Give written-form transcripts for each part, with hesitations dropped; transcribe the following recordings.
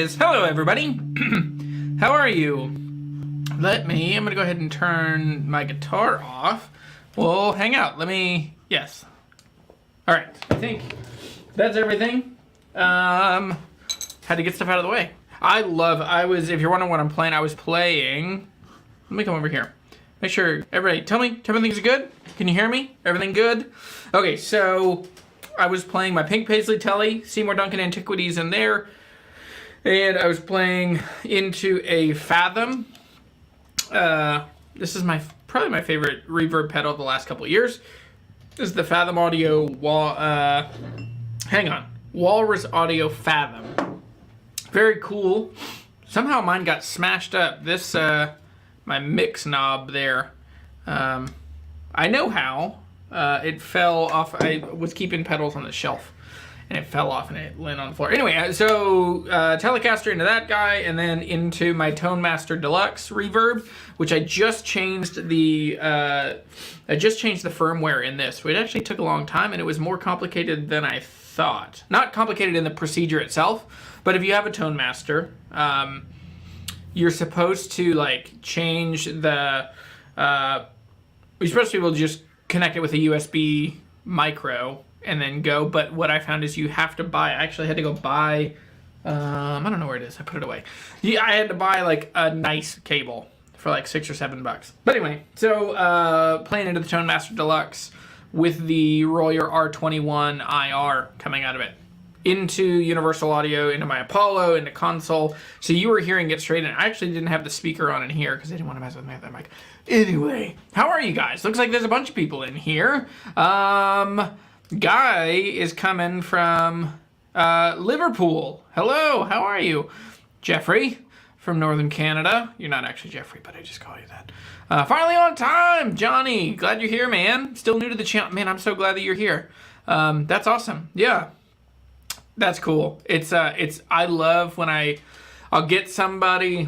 guys. Hello, everybody. How are you? I'm going to go ahead and turn my guitar off. Well, hang out. Yes. All right. I think that's everything. Had to get stuff out of the way. If you're wondering what I'm playing, I was playing. Let me come over here. Make sure, everybody, tell me everything's good? Can you hear me? Everything good? Okay, so I was playing my Pink Paisley Telly, Seymour Duncan Antiquities in there, and I was playing into a Fathom. This is probably my favorite reverb pedal of the last couple of years. This is the Fathom Audio Walrus Audio Fathom. Very cool. Somehow mine got smashed up. This, my mix knob there. I know how. It fell off. I was keeping pedals on the shelf, and it fell off and it landed on the floor. Anyway, so Telecaster into that guy, and then into my Tone Master Deluxe reverb, which I just changed the firmware in this. It actually took a long time, and it was more complicated than I thought. Not complicated in the procedure itself, but if you have a Tone Master, you're supposed to like change the. You're supposed to be able to just connect it with a USB micro and then go, but what I found is you have to buy, I actually had to go buy, I don't know where it is, I put it away. Yeah, I had to buy like a nice cable for like $6 or $7. But anyway, so playing into the Tone Master Deluxe with the Royer R21 IR coming out of it. Into Universal Audio, into my Apollo, into console. So you were hearing it straight in. I actually didn't have the speaker on in here because I didn't want to mess with my other mic. Anyway, how are you guys? Looks like there's a bunch of people in here. Guy is coming from Liverpool. Hello, how are you? Jeffrey from Northern Canada. You're not actually Jeffrey, but I just call you that. Finally on time, Johnny. Glad you're here, man. Still new to the channel. Man, I'm so glad that you're here. That's awesome. Yeah. That's cool. I love when I'll get somebody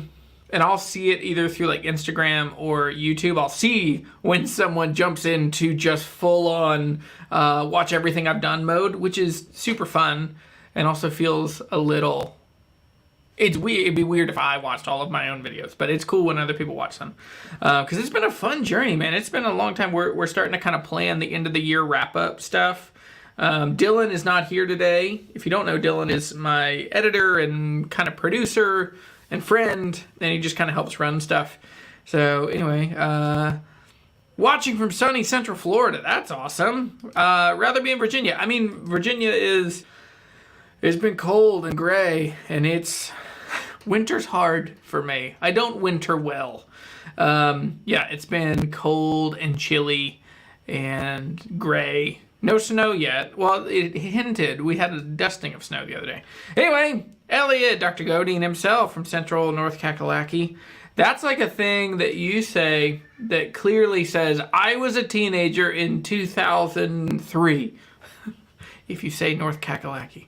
and I'll see it either through like Instagram or YouTube. I'll see when someone jumps into just full on watch everything I've done mode, which is super fun and also feels a little, it's weird. It'd be weird if I watched all of my own videos, but it's cool when other people watch them. Cause it's been a fun journey, man. It's been a long time. We're starting to kind of plan the end of the year wrap up stuff. Dylan is not here today. If you don't know, Dylan is my editor and kind of producer and friend, and he just kind of helps run stuff. So anyway, watching from sunny Central Florida, that's awesome. Rather be in Virginia. I mean, Virginia it's been cold and gray, and winter's hard for me. I don't winter well. Yeah, it's been cold and chilly and gray. No snow yet. Well, it hinted. We had a dusting of snow the other day. Anyway, Elliot, Dr. Godin himself from Central North Kakalaki. That's like a thing that you say that clearly says, I was a teenager in 2003. If you say North Kakalaki.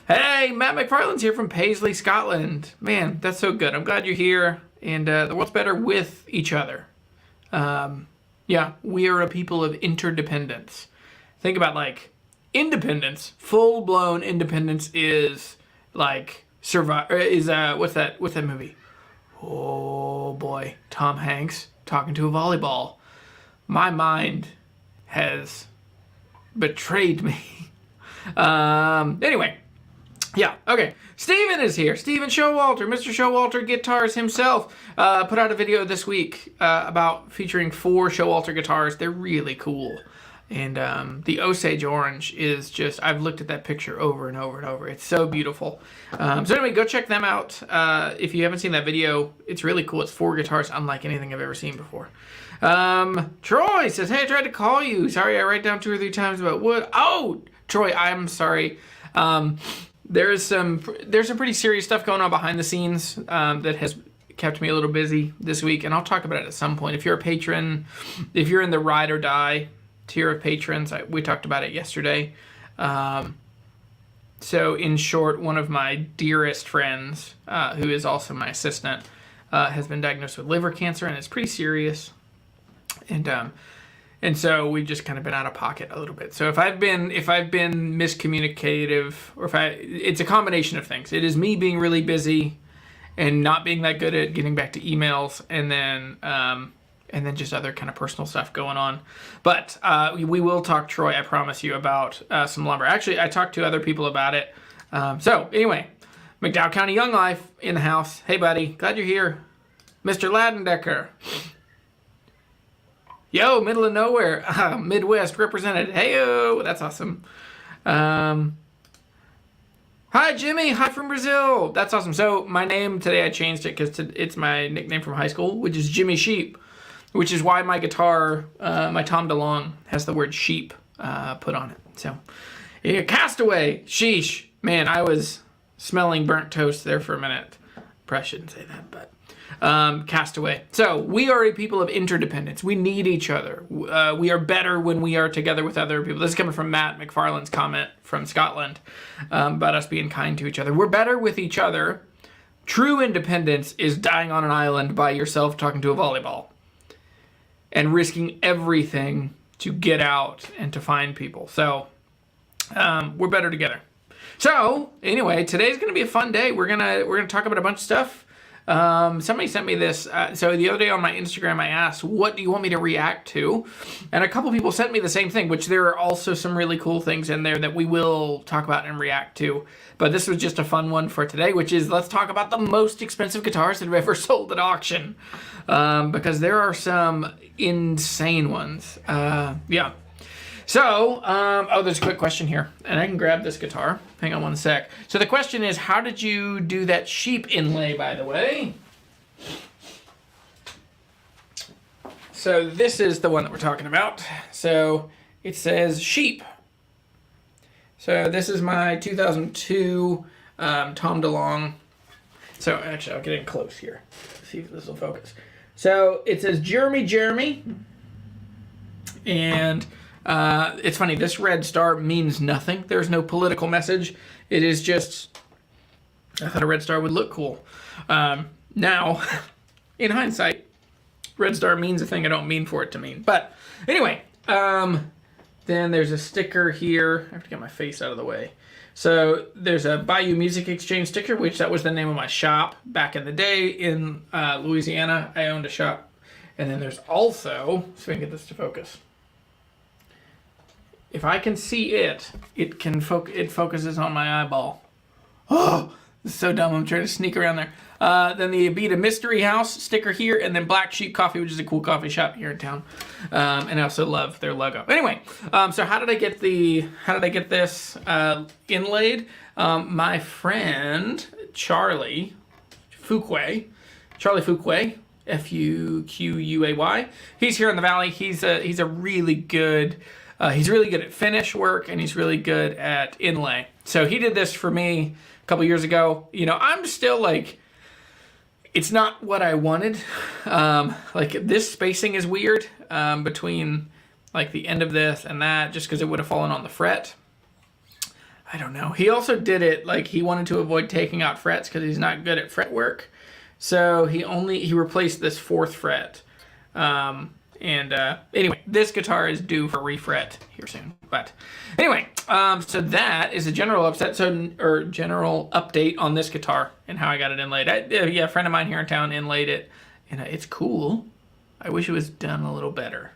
Hey, Matt McFarlane's here from Paisley, Scotland. Man, that's so good. I'm glad you're here. And the world's better with each other. Yeah, we are a people of interdependence. Think about like independence. Full-blown independence is like what's that movie? Oh boy, Tom Hanks talking to a volleyball. My mind has betrayed me. Anyway, yeah, okay. Steven is here. Steven Showalter, Mr. Showalter Guitars himself, put out a video this week about featuring 4 Showalter guitars. They're really cool. And the Osage Orange is just, I've looked at that picture over and over and over. It's so beautiful. So anyway, go check them out. If you haven't seen that video, it's really cool. It's 4 guitars unlike anything I've ever seen before. Troy says, hey, I tried to call you. Sorry, I write down 2 or 3 times about wood. Oh, Troy, I'm sorry. There's some pretty serious stuff going on behind the scenes that has kept me a little busy this week, and I'll talk about it at some point. If you're a patron, if you're in the ride or die tier of patrons, we talked about it yesterday. So in short, one of my dearest friends, who is also my assistant, has been diagnosed with liver cancer, and it's pretty serious. And And so we've just kind of been out of pocket a little bit. So if I've been miscommunicative, or it's a combination of things. It is me being really busy and not being that good at getting back to emails, and then just other kind of personal stuff going on. But we will talk, Troy, I promise you, about some lumber. Actually, I talked to other people about it. So anyway, McDowell County Young Life in the house. Hey, buddy, glad you're here. Mr. Ladendecker. Yo, middle of nowhere. Midwest represented. Hey-o, that's awesome. Hi, Jimmy. Hi from Brazil. That's awesome. So my name today, I changed it because it's my nickname from high school, which is Jimmy Sheep, which is why my guitar, my Tom DeLonge, has the word sheep put on it. So, yeah, Castaway. Sheesh. Man, I was smelling burnt toast there for a minute. Probably shouldn't say that, but Castaway. So we are a people of interdependence. We need each other. We are better when we are together with other people. This is coming from Matt McFarlane's comment from Scotland about us being kind to each other. We're better with each other. True independence is dying on an island by yourself talking to a volleyball and risking everything to get out and to find people. So we're better together. So anyway, today's going to be a fun day. We're gonna talk about a bunch of stuff. Somebody sent me this. So the other day on my Instagram, I asked, what do you want me to react to? And a couple people sent me the same thing, which there are also some really cool things in there that we will talk about and react to. But this was just a fun one for today, which is let's talk about the most expensive guitars that have ever sold at auction. Because there are some insane ones. Yeah. So, there's a quick question here, and I can grab this guitar. Hang on one sec. So the question is, how did you do that sheep inlay, by the way? So this is the one that we're talking about. So it says sheep. So this is my 2002 Tom DeLonge. So actually, I'll get in close here. See if this will focus. So it says Jeremy. And it's funny, this red star means nothing. There's no political message. It is just, I thought a red star would look cool. Now, in hindsight, red star means a thing I don't mean for it to mean. But anyway, then there's a sticker here. I have to get my face out of the way. So there's a Bayou Music Exchange sticker, which that was the name of my shop back in the day in Louisiana. I owned a shop. And then there's also, so I can get this to focus. If I can see it, it focuses on my eyeball. Oh, this is so dumb. I'm trying to sneak around there. Then the Abita Mystery House sticker here, and then Black Sheep Coffee, which is a cool coffee shop here in town. And I also love their logo. Anyway, so how did I get this inlaid? My friend Charlie Fuquay, Fuquay, he's here in the Valley. He's a really good. He's really good at finish work, and he's really good at inlay. So he did this for me a couple years ago. You know, I'm still like, it's not what I wanted. Like this spacing is weird between like the end of this and that, just because it would have fallen on the fret. I don't know. He also did it like he wanted to avoid taking out frets because he's not good at fret work. So he replaced this 4th fret. Anyway, this guitar is due for refret here soon. But anyway, so that is a general update on this guitar and how I got it inlaid. A friend of mine here in town inlaid it, and it's cool. I wish it was done a little better.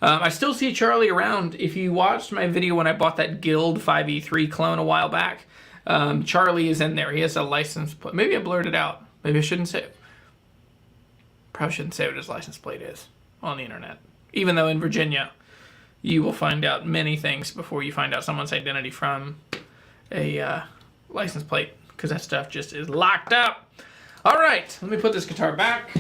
I still see Charlie around. If you watched my video when I bought that Guild 5E3 clone a while back, Charlie is in there. He has a license plate. Maybe I blurred it out. Maybe I shouldn't say it. Probably shouldn't say what his license plate is on the internet. Even though in Virginia, you will find out many things before you find out someone's identity from a license plate, because that stuff just is locked up. All right, let me put this guitar back.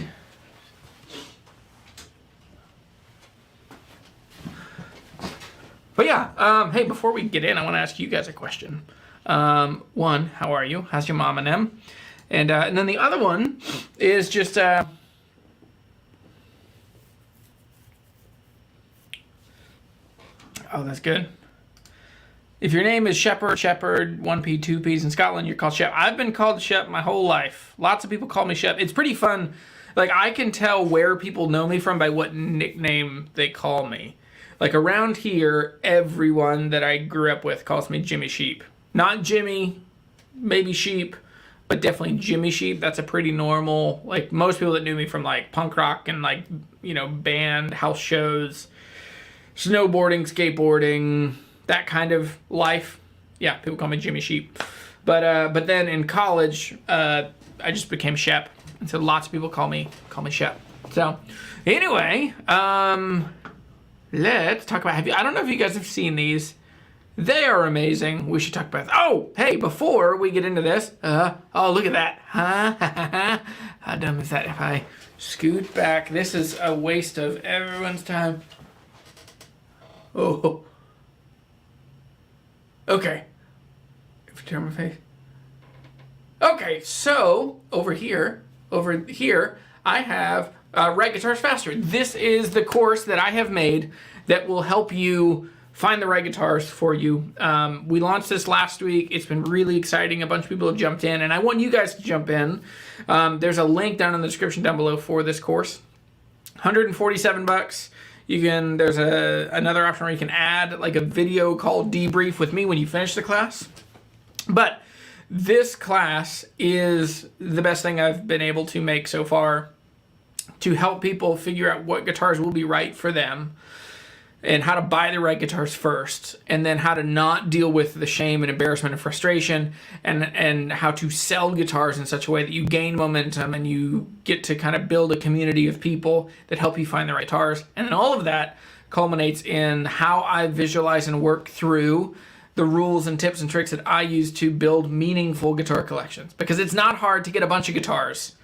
But yeah, hey, before we get in, I want to ask you guys a question. One, how are you? How's your mom and them? And then the other one is just... Oh, that's good. If your name is Sheppard, 1P, 2Ps in Scotland, you're called Shep. I've been called Shep my whole life. Lots of people call me Shep. It's pretty fun. Like, I can tell where people know me from by what nickname they call me. Like around here, everyone that I grew up with calls me Jimmy Sheep. Not Jimmy, maybe Sheep, but definitely Jimmy Sheep. That's a pretty normal, like most people that knew me from like punk rock and like, you know, band, house shows, snowboarding, skateboarding, that kind of life. Yeah, people call me Jimmy Sheep. But then in college, I just became Shep. And so lots of people call me Shep. So anyway, let's talk about, I don't know if you guys have seen these. They are amazing. We should talk about, oh, hey, before we get into this, oh, look at that. How dumb is that if I scoot back? This is a waste of everyone's time. Oh. Okay. If I turn my face. Okay, so over here, I have Right Guitars Faster. This is the course that I have made that will help you find the right guitars for you. We launched this last week. It's been really exciting. A bunch of people have jumped in, and I want you guys to jump in. There's a link down in the description down below for this course. $147. There's another option where you can add like a video called Debrief with me when you finish the class. But this class is the best thing I've been able to make so far to help people figure out what guitars will be right for them and how to buy the right guitars first, and then how to not deal with the shame and embarrassment and frustration, and how to sell guitars in such a way that you gain momentum and you get to kind of build a community of people that help you find the right guitars. And then all of that culminates in how I visualize and work through the rules and tips and tricks that I use to build meaningful guitar collections. Because it's not hard to get a bunch of guitars.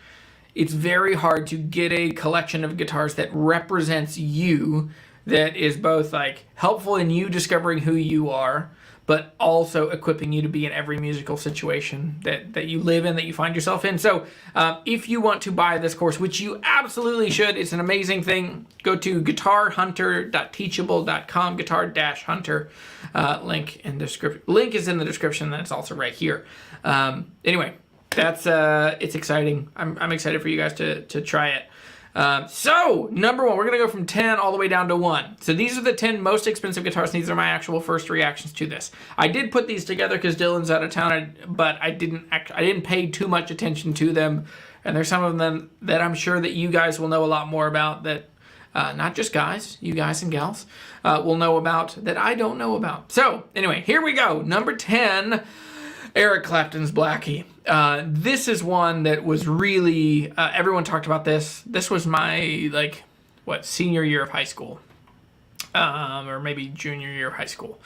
It's very hard to get a collection of guitars that represents you, that is both like helpful in you discovering who you are, but also equipping you to be in every musical situation that you live in, that you find yourself in. So if you want to buy this course, which you absolutely should, it's an amazing thing, go to guitarhunter.teachable.com, guitar-hunter, link in the description. Link is in the description, and it's also right here. Anyway, that's it's exciting. I'm excited for you guys to try it. So, number one, we're going to go from 10 all the way down to 1. So these are the 10 most expensive guitars. These are my actual first reactions to this. I did put these together because Dylan's out of town, but I didn't pay too much attention to them. And there's some of them that I'm sure that you guys will know a lot more about, that not just guys, you guys and gals, will know about, that I don't know about. So, anyway, here we go. Number 10, Eric Clapton's Blackie. This is one that was really, everyone talked about this. This was my, senior year of high school. Or maybe junior year of high school.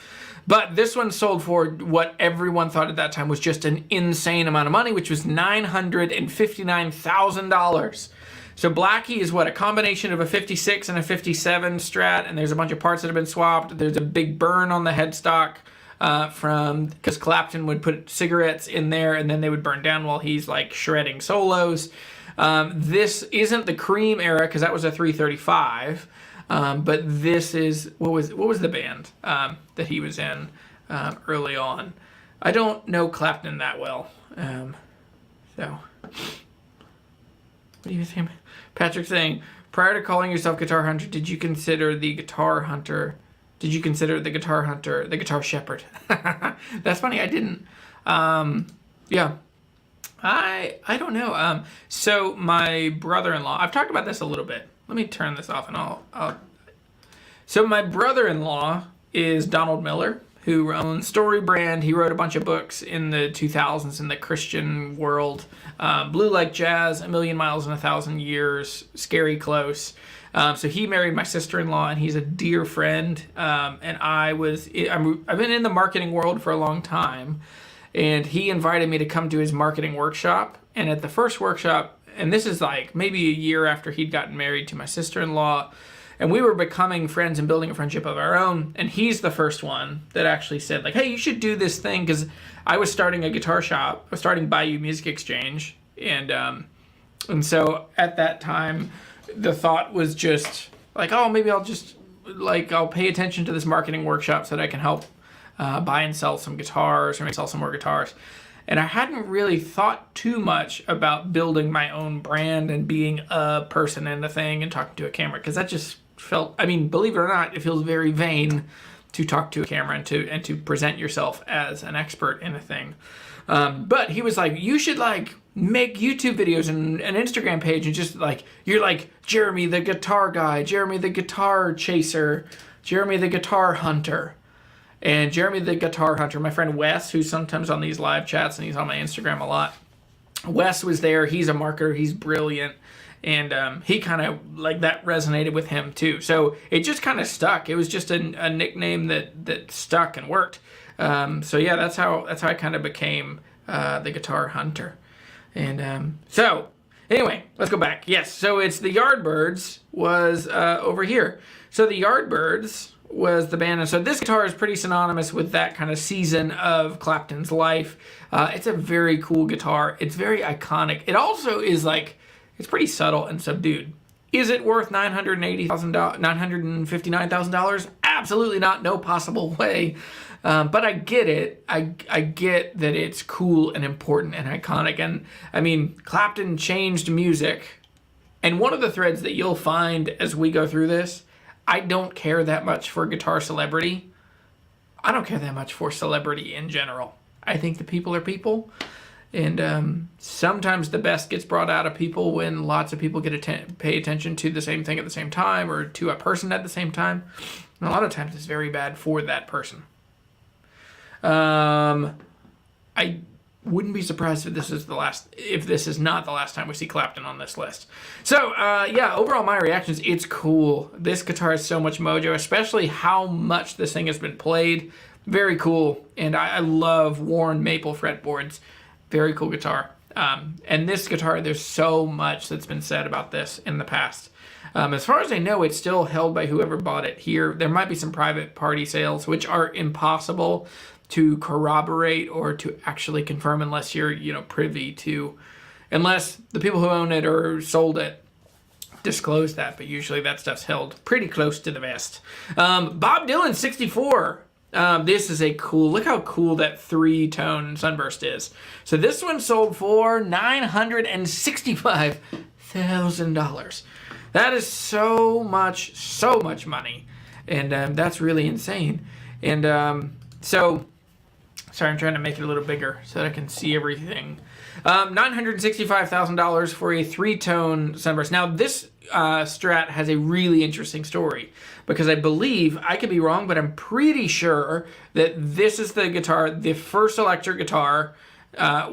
But this one sold for what everyone thought at that time was just an insane amount of money, which was $959,000. So Blackie is a combination of a 56 and a 57 Strat, and there's a bunch of parts that have been swapped. There's a big burn on the headstock. Because Clapton would put cigarettes in there and then they would burn down while he's like shredding solos. This isn't the Cream era because that was a 335, but this is what was the band that he was in early on. I don't know Clapton that well, so what do you think? Patrick's saying, prior to calling yourself Guitar Hunter, did you consider the Guitar Hunter? Did you consider the Guitar Hunter, the Guitar Shepherd? That's funny, I didn't. Yeah. I don't know. So my brother-in-law, I've talked about this a little bit. Let me turn this off and I'll So my brother-in-law is Donald Miller, who owns Story Brand. He wrote a bunch of books in the 2000s in the Christian world. Blue Like Jazz, A Million Miles in 1,000 Years, Scary Close. So he married my sister-in-law, and he's a dear friend. And I've been in the marketing world for a long time, and he invited me to come to his marketing workshop. And at the first workshop, and this is like maybe a year after he'd gotten married to my sister-in-law, and we were becoming friends and building a friendship of our own. And he's the first one that actually said, like, hey, you should do this thing, because I was starting a guitar shop. I was starting Bayou Music Exchange, and so at that time, the thought was just like, oh, maybe I'll pay attention to this marketing workshop so that I can help buy and sell some guitars, or maybe sell some more guitars. And I hadn't really thought too much about building my own brand and being a person in the thing and talking to a camera, because that just felt, I mean, believe it or not, it feels very vain to talk to a camera and to present yourself as an expert in a thing. But he was like, you should like make YouTube videos and an Instagram page and just like, you're like Jeremy the guitar guy, Jeremy the guitar chaser, Jeremy the guitar hunter. And Jeremy the guitar hunter, my friend Wes, who's sometimes on these live chats and he's on my Instagram a lot. Wes was there. He's a marketer. He's brilliant. And he kind of, like, that resonated with him too. So it just kind of stuck. It was just a nickname that stuck and worked. So yeah, that's how I kind of became the guitar hunter. And so anyway, let's go back. Yes, so it's the Yardbirds was over here. So the Yardbirds was the band. And so this guitar is pretty synonymous with that kind of season of Clapton's life. It's a very cool guitar. It's very iconic. It also is like, it's pretty subtle and subdued. Is it worth $959,000? Absolutely not. No possible way. But I get it. I get that it's cool and important and iconic. And I mean, Clapton changed music. And one of the threads that you'll find as we go through this, I don't care that much for guitar celebrity. I don't care that much for celebrity in general. I think the people are people. And sometimes the best gets brought out of people when lots of people get pay attention to the same thing at the same time or to a person at the same time. And a lot of times it's very bad for that person. I wouldn't be surprised if this is not the last time we see Clapton on this list. So yeah, overall my reactions, it's cool. This guitar has so much mojo, especially how much this thing has been played. Very cool. And I love worn maple fretboards. Very cool guitar. And this guitar, there's so much that's been said about this in the past. As far as I know, it's still held by whoever bought it here. There might be some private party sales, which are impossible to corroborate or to actually confirm unless you're, privy to, unless the people who own it or sold it disclose that. But usually that stuff's held pretty close to the vest. Bob Dylan, 64. This is a cool, look how cool that 3-tone sunburst is. So this one sold for $965,000. That is so much money. And that's really insane. And so, sorry, I'm trying to make it a little bigger so that I can see everything. $965,000 for a 3-tone sunburst. Now this Strat has a really interesting story because I believe, I could be wrong, but I'm pretty sure that this is the guitar, the first electric guitar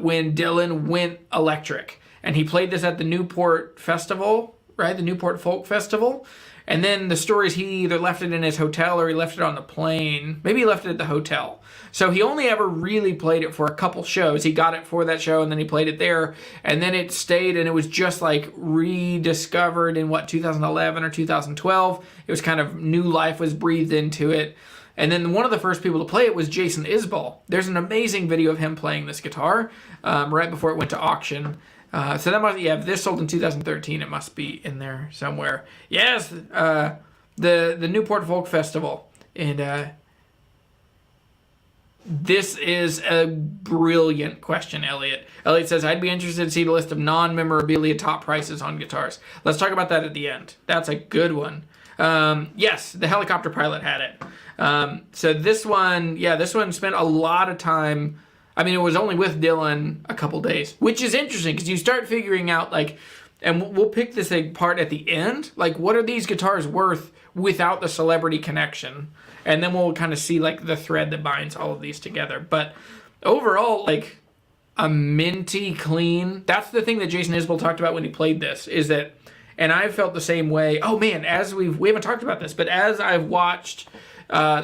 when Dylan went electric. And he played this at the Newport Festival, right? The Newport Folk Festival. And then the story is he either left it in his hotel or he left it on the plane. Maybe he left it at the hotel. So he only ever really played it for a couple shows. He got it for that show and then he played it there. And then it stayed and it was just like rediscovered in 2011 or 2012. It was kind of new life was breathed into it. And then one of the first people to play it was Jason Isbell. There's an amazing video of him playing this guitar right before it went to auction. So that must, if this sold in 2013, it must be in there somewhere. Yes, the Newport Folk Festival. And this is a brilliant question, Elliot. Elliot says, I'd be interested to see the list of non-memorabilia top prices on guitars. Let's talk about that at the end. That's a good one. Yes, the Helicopter Pilot had it. So this one spent a lot of time. I mean, it was only with Dylan a couple days, which is interesting because you start figuring out, like, and we'll pick this apart at the end, like, what are these guitars worth without the celebrity connection? And then we'll kind of see, like, the thread that binds all of these together. But overall, like, a minty clean, that's the thing that Jason Isbell talked about when he played this, is that, and I felt the same way. Oh, man, as we haven't talked about this, but as I've watched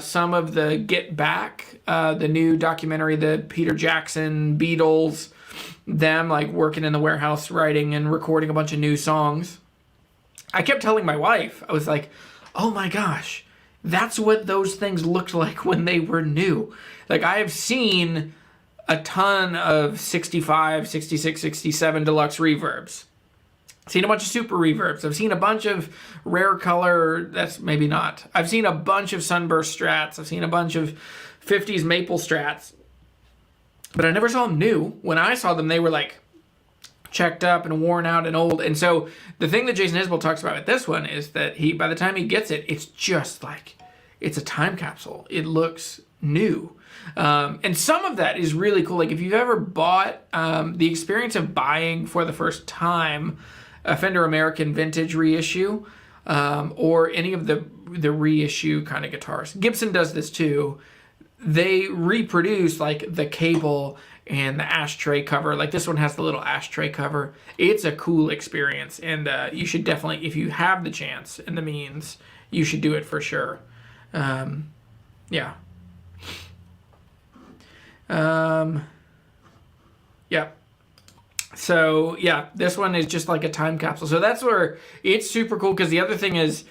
some of the Get Back, the new documentary, the Peter Jackson, Beatles, them like working in the warehouse writing and recording a bunch of new songs. I kept telling my wife, I was like, oh my gosh, that's what those things looked like when they were new. Like I have seen a ton of 65, 66, 67 deluxe reverbs. I've seen a bunch of super reverbs. I've seen a bunch of rare color, that's maybe not. I've seen a bunch of sunburst strats. I've seen a bunch of 50s maple strats. But I never saw them new. When I saw them, they were like checked up and worn out and old. And so the thing that Jason Isbell talks about with this one is that by the time he gets it, it's just like, it's a time capsule. It looks new. And some of that is really cool. Like if you've ever bought the experience of buying for the first time a Fender American Vintage reissue, or any of the reissue kind of guitars. Gibson does this too. They reproduce like the cable and the ashtray cover. Like this one has the little ashtray cover. It's a cool experience, and you should definitely, if you have the chance and the means, you should do it for sure. Yeah. Yeah. So yeah, this one is just like a time capsule. So that's where it's super cool, because the other thing is,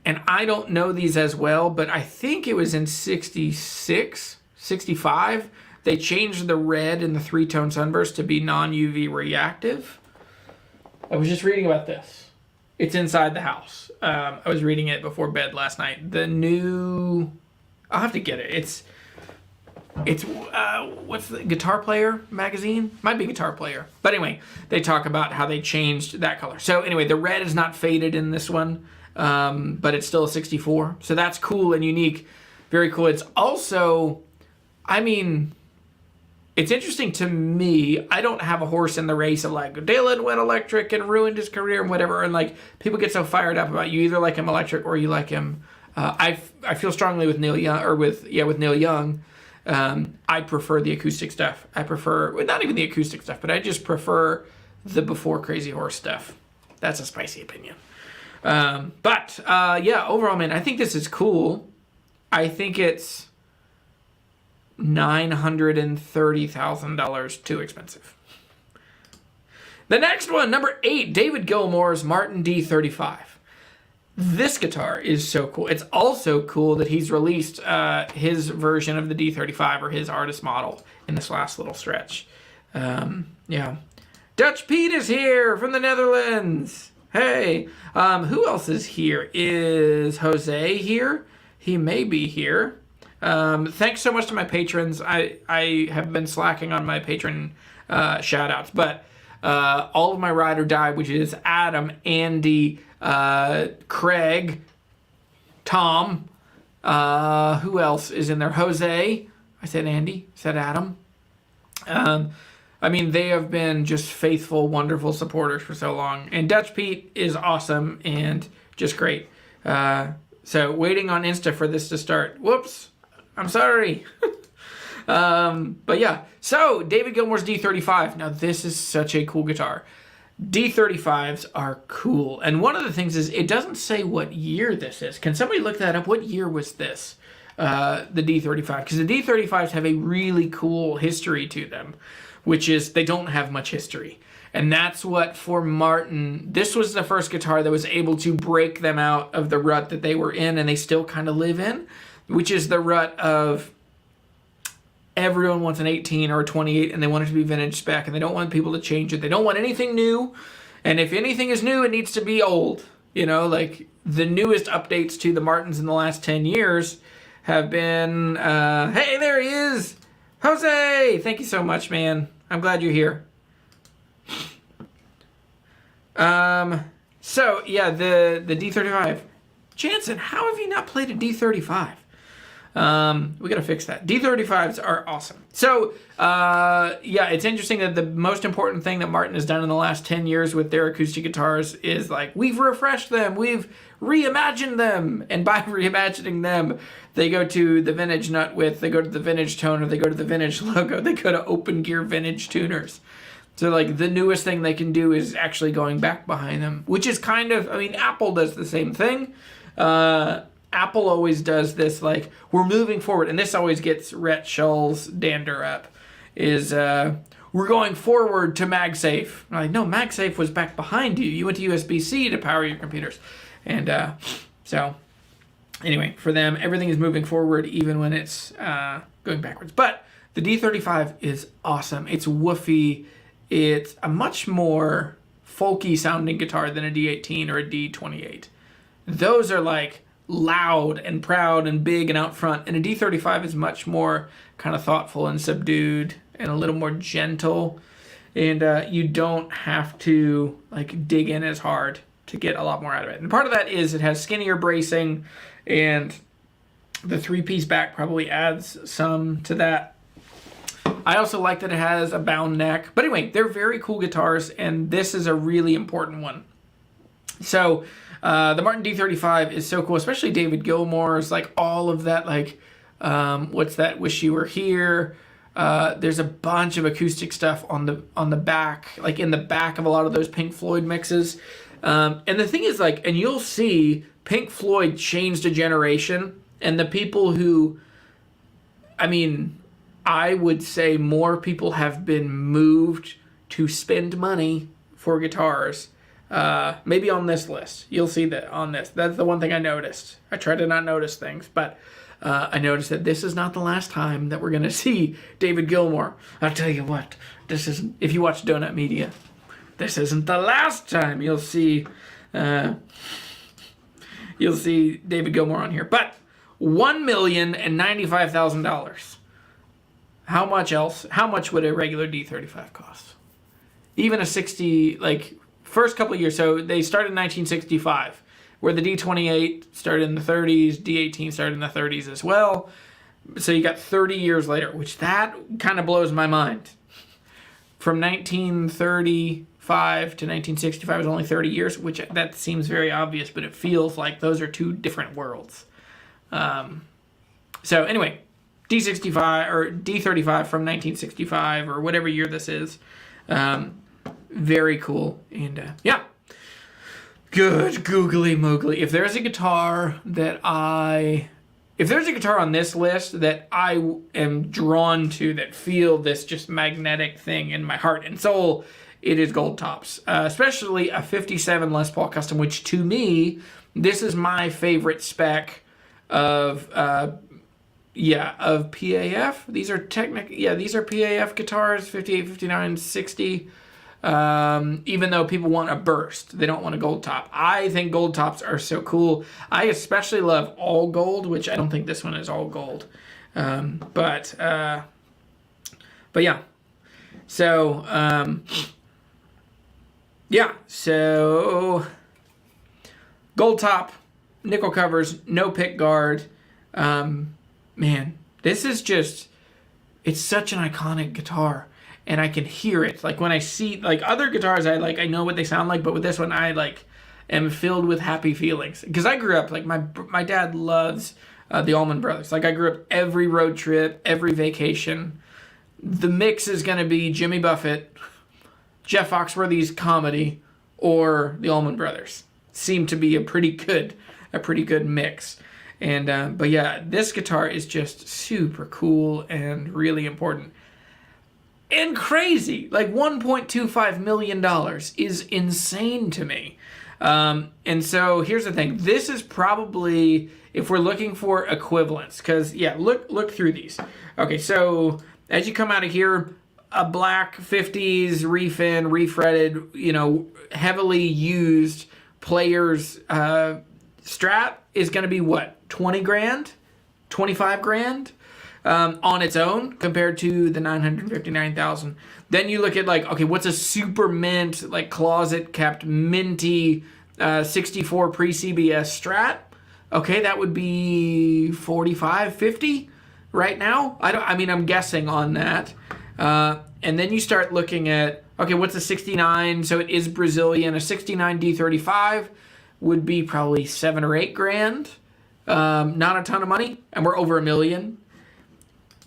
and I don't know these as well, but I think it was in 66, 65, they changed the red in the three-tone sunburst to be non-UV reactive. I was just reading about this. It's inside the house. I was reading it before bed last night. The new, I'll have to get it. It's what's the Guitar Player magazine? Might be Guitar Player. But anyway, they talk about how they changed that color. So anyway, the red is not faded in this one, but it's still a 64. So that's cool and unique. Very cool. It's also, I mean, it's interesting to me. I don't have a horse in the race of like, Dylan went electric and ruined his career and whatever. And like, people get so fired up about you either like him electric or you like him. I feel strongly with Neil Young, or with Neil Young. I prefer the acoustic stuff. I prefer, well, not even the acoustic stuff, but I just prefer the before Crazy Horse stuff. That's a spicy opinion. But overall, man, I think this is cool. I think it's $930,000 too expensive. The next one, number 8, David Gilmour's Martin D35. This guitar is so cool. It's also cool that he's released his version of the D35, or his artist model, in this last little stretch. Yeah. Dutch Pete is here from the Netherlands. Hey. Who else is here? Is Jose here? He may be here. Thanks so much to my patrons. I have been slacking on my patron shout-outs, but all of my ride or die, which is Adam, Andy, Craig, Tom, who else is in there? Jose. I said Andy. I said Adam. I mean, they have been just faithful, wonderful supporters for so long. And Dutch Pete is awesome and just great. So waiting on Insta for this to start. Whoops. I'm sorry. But yeah. So David Gilmour's D35. Now this is such a cool guitar. D35s are cool. And one of the things is, it doesn't say what year this is. Can somebody look that up? What year was this? The D35. Because the D35s have a really cool history to them, which is they don't have much history. And that's what, for Martin, this was the first guitar that was able to break them out of the rut that they were in and they still kind of live in, which is the rut of everyone wants an 18 or a 28 and they want it to be vintage spec and they don't want people to change it. They don't want anything new. And if anything is new, it needs to be old. You know, like the newest updates to the Martins in the last 10 years have been, hey, there he is. Jose, thank you so much, man. I'm glad you're here. So yeah, the D35. Jansen, how have you not played a D35? We gotta fix that. D35s are awesome. So, yeah, it's interesting that the most important thing that Martin has done in the last 10 years with their acoustic guitars is like, we've refreshed them, we've reimagined them, and by reimagining them, they go to the vintage nut width, they go to the vintage tone, or they go to the vintage logo, they go to open gear vintage tuners. So like the newest thing they can do is actually going back behind them, which is kind of, I mean, Apple does the same thing. Apple always does this, like, we're moving forward, and this always gets Rhett Shull's dander up, is we're going forward to MagSafe. I'm like, no, MagSafe was back behind you. You went to USB-C to power your computers. And so, anyway, for them, everything is moving forward even when it's going backwards. But the D35 is awesome. It's woofy. It's a much more folky sounding guitar than a D18 or a D28. Those are like loud and proud and big and out front, and a D35 is much more kind of thoughtful and subdued and a little more gentle. and you don't have to like dig in as hard to get a lot more out of it. And part of that is it has skinnier bracing, and the 3-piece back probably adds some to that. I also like that it has a bound neck. But anyway, they're very cool guitars, and this is a really important one. So the Martin D35 is so cool, especially David Gilmour's, like all of that, like what's that, Wish You Were Here. There's a bunch of acoustic stuff on the back, like in the back of a lot of those Pink Floyd mixes. And the thing is, like, and you'll see Pink Floyd changed a generation, and the people who, I mean, I would say more people have been moved to spend money for guitars. Maybe on this list. You'll see that on this. That's the one thing I noticed. I try to not notice things, but I noticed that this is not the last time that we're going to see David Gilmour. I'll tell you what, this isn't, if you watch Donut Media, this isn't the last time you'll see David Gilmour on here. But $1,095,000. How much else? How much would a regular D35 cost? Even a 60, like, first couple of years. So they started in 1965, where the D28 started in the 30s, D18 started in the 30s as well. So you got 30 years later, which that kind of blows my mind. From 1935 to 1965 is only 30 years, which that seems very obvious, but it feels like those are two different worlds. So anyway, D65 or D35 from 1965 or whatever year this is. Very cool. And yeah, good googly moogly. If there's a guitar on this list that I am drawn to, that feel this just magnetic thing in my heart and soul, it is Gold Tops. Especially a 57 Les Paul Custom, which to me, this is my favorite spec of PAF. These are these are PAF guitars, 58, 59, 60. Even though people want a burst, they don't want a gold top. I think gold tops are so cool. I especially love all gold, which I don't think this one is all gold. But yeah. So, so gold top, nickel covers, no pick guard. Man, this is just, it's such an iconic guitar. And I can hear it. Like when I see, like other guitars, I know what they sound like, but with this one, I am filled with happy feelings. Because I grew up, like my dad loves the Allman Brothers. Like I grew up every road trip, every vacation. The mix is going to be Jimmy Buffett, Jeff Foxworthy's Comedy, or the Allman Brothers. Seem to be a pretty good mix. And but yeah, this guitar is just super cool and really important. And crazy. Like $1.25 million is insane to me. And so here's the thing. This is probably, if we're looking for equivalents, because yeah, look through these. Okay, so as you come out of here, a black 50s refin, refretted, heavily used Players Strat is going to be what? 20 grand? 25 grand? On its own compared to the $959,000. Then you look at like, okay, what's a super mint, like closet kept minty 64 pre-CBS Strat? Okay, that would be 45, 50 right now. I'm guessing on that. And then you start looking at, okay, what's a 69? So it is Brazilian. A 69 D35 would be probably 7 or 8 grand. Not a ton of money, and we're over $1 million.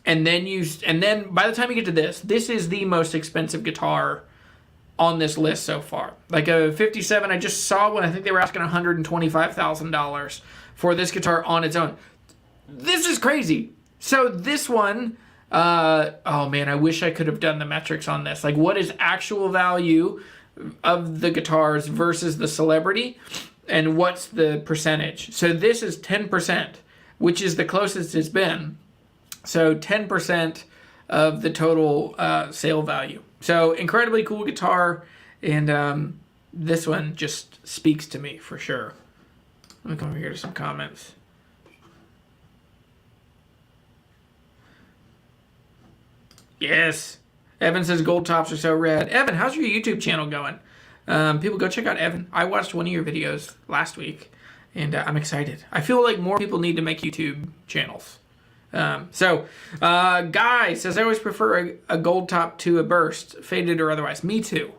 And then by the time you get to this is the most expensive guitar on this list so far. Like a 57, I just saw one. I think they were asking $125,000 for this guitar on its own. This is crazy. So this one, oh man, I wish I could have done the metrics on this. Like what is actual value of the guitars versus the celebrity, and what's the percentage? So this is 10%, which is the closest it's been. So 10% of the total sale value. So incredibly cool guitar, and this one just speaks to me for sure. Let me come over here to some comments. Yes. Evan says gold tops are so red. Evan, how's your YouTube channel going? People, go check out Evan. I watched one of your videos last week, and I'm excited. I feel like more people need to make YouTube channels. Guy says, I always prefer a gold top to a burst, faded or otherwise. Me too.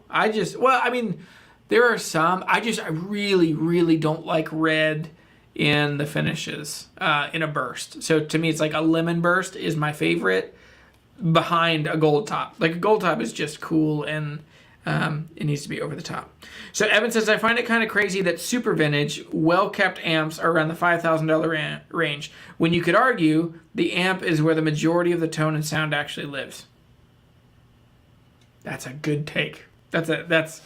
There are some. I really, really don't like red in the finishes in a burst. So to me, it's like a lemon burst is my favorite behind a gold top. Like a gold top is just cool and it needs to be over the top. So Evan says, I find it kind of crazy that super vintage, well-kept amps are around the $5,000 range, when you could argue the amp is where the majority of the tone and sound actually lives. That's a good take. That's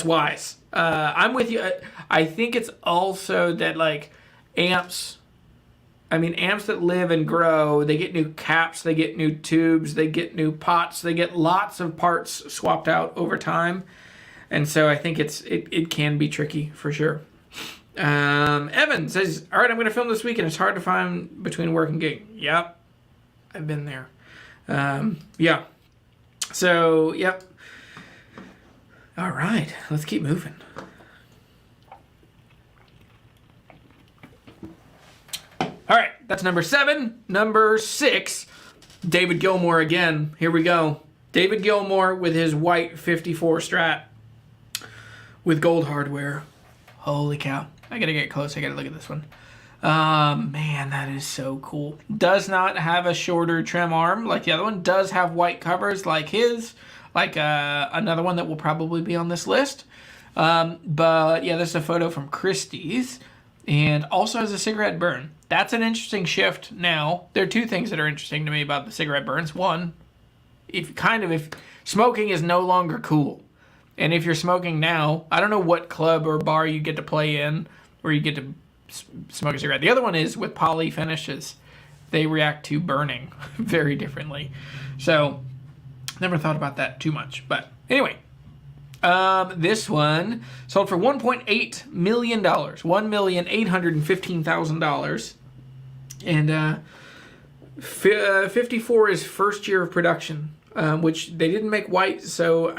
wise. I'm with you. I think it's also that like amps that live and grow, they get new caps, they get new tubes, they get new pots, they get lots of parts swapped out over time. And so I think it can be tricky for sure. Evan says, all right, I'm going to film this week and it's hard to find between work and gig. Yep. I've been there. Yeah. So, yep. All right, let's keep moving. All right, that's number 7. Number 6, David Gilmour again. Here we go. David Gilmour with his white 54 Strat with gold hardware. Holy cow. I gotta get close. I gotta look at this one. Man, that is so cool. Does not have a shorter trim arm like the other one. Does have white covers like his. Like another one that will probably be on this list. But yeah, this is a photo from Christie's. And also has a cigarette burn. That's an interesting shift now. There are 2 things that are interesting to me about the cigarette burns. One, if smoking is no longer cool. And if you're smoking now, I don't know what club or bar you get to play in where you get to smoke a cigarette. The other one is with poly finishes. They react to burning very differently. So, never thought about that too much. But anyway, this one sold for $1.8 million. $1,815,000. And 54 is first year of production, which they didn't make white. So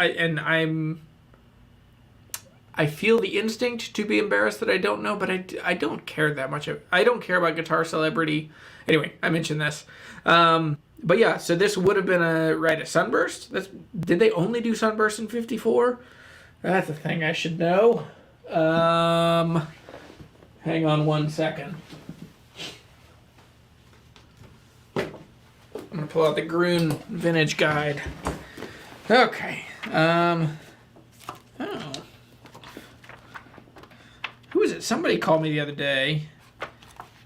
I feel the instinct to be embarrassed that I don't know, but I don't care that much. I don't care about guitar celebrity. Anyway, I mentioned this. But yeah, so this would have been a sunburst. Did they only do sunburst in 54? That's a thing I should know. Hang on one second. I'm gonna pull out the Gruen Vintage Guide. Okay. Oh. Who is it? Somebody called me the other day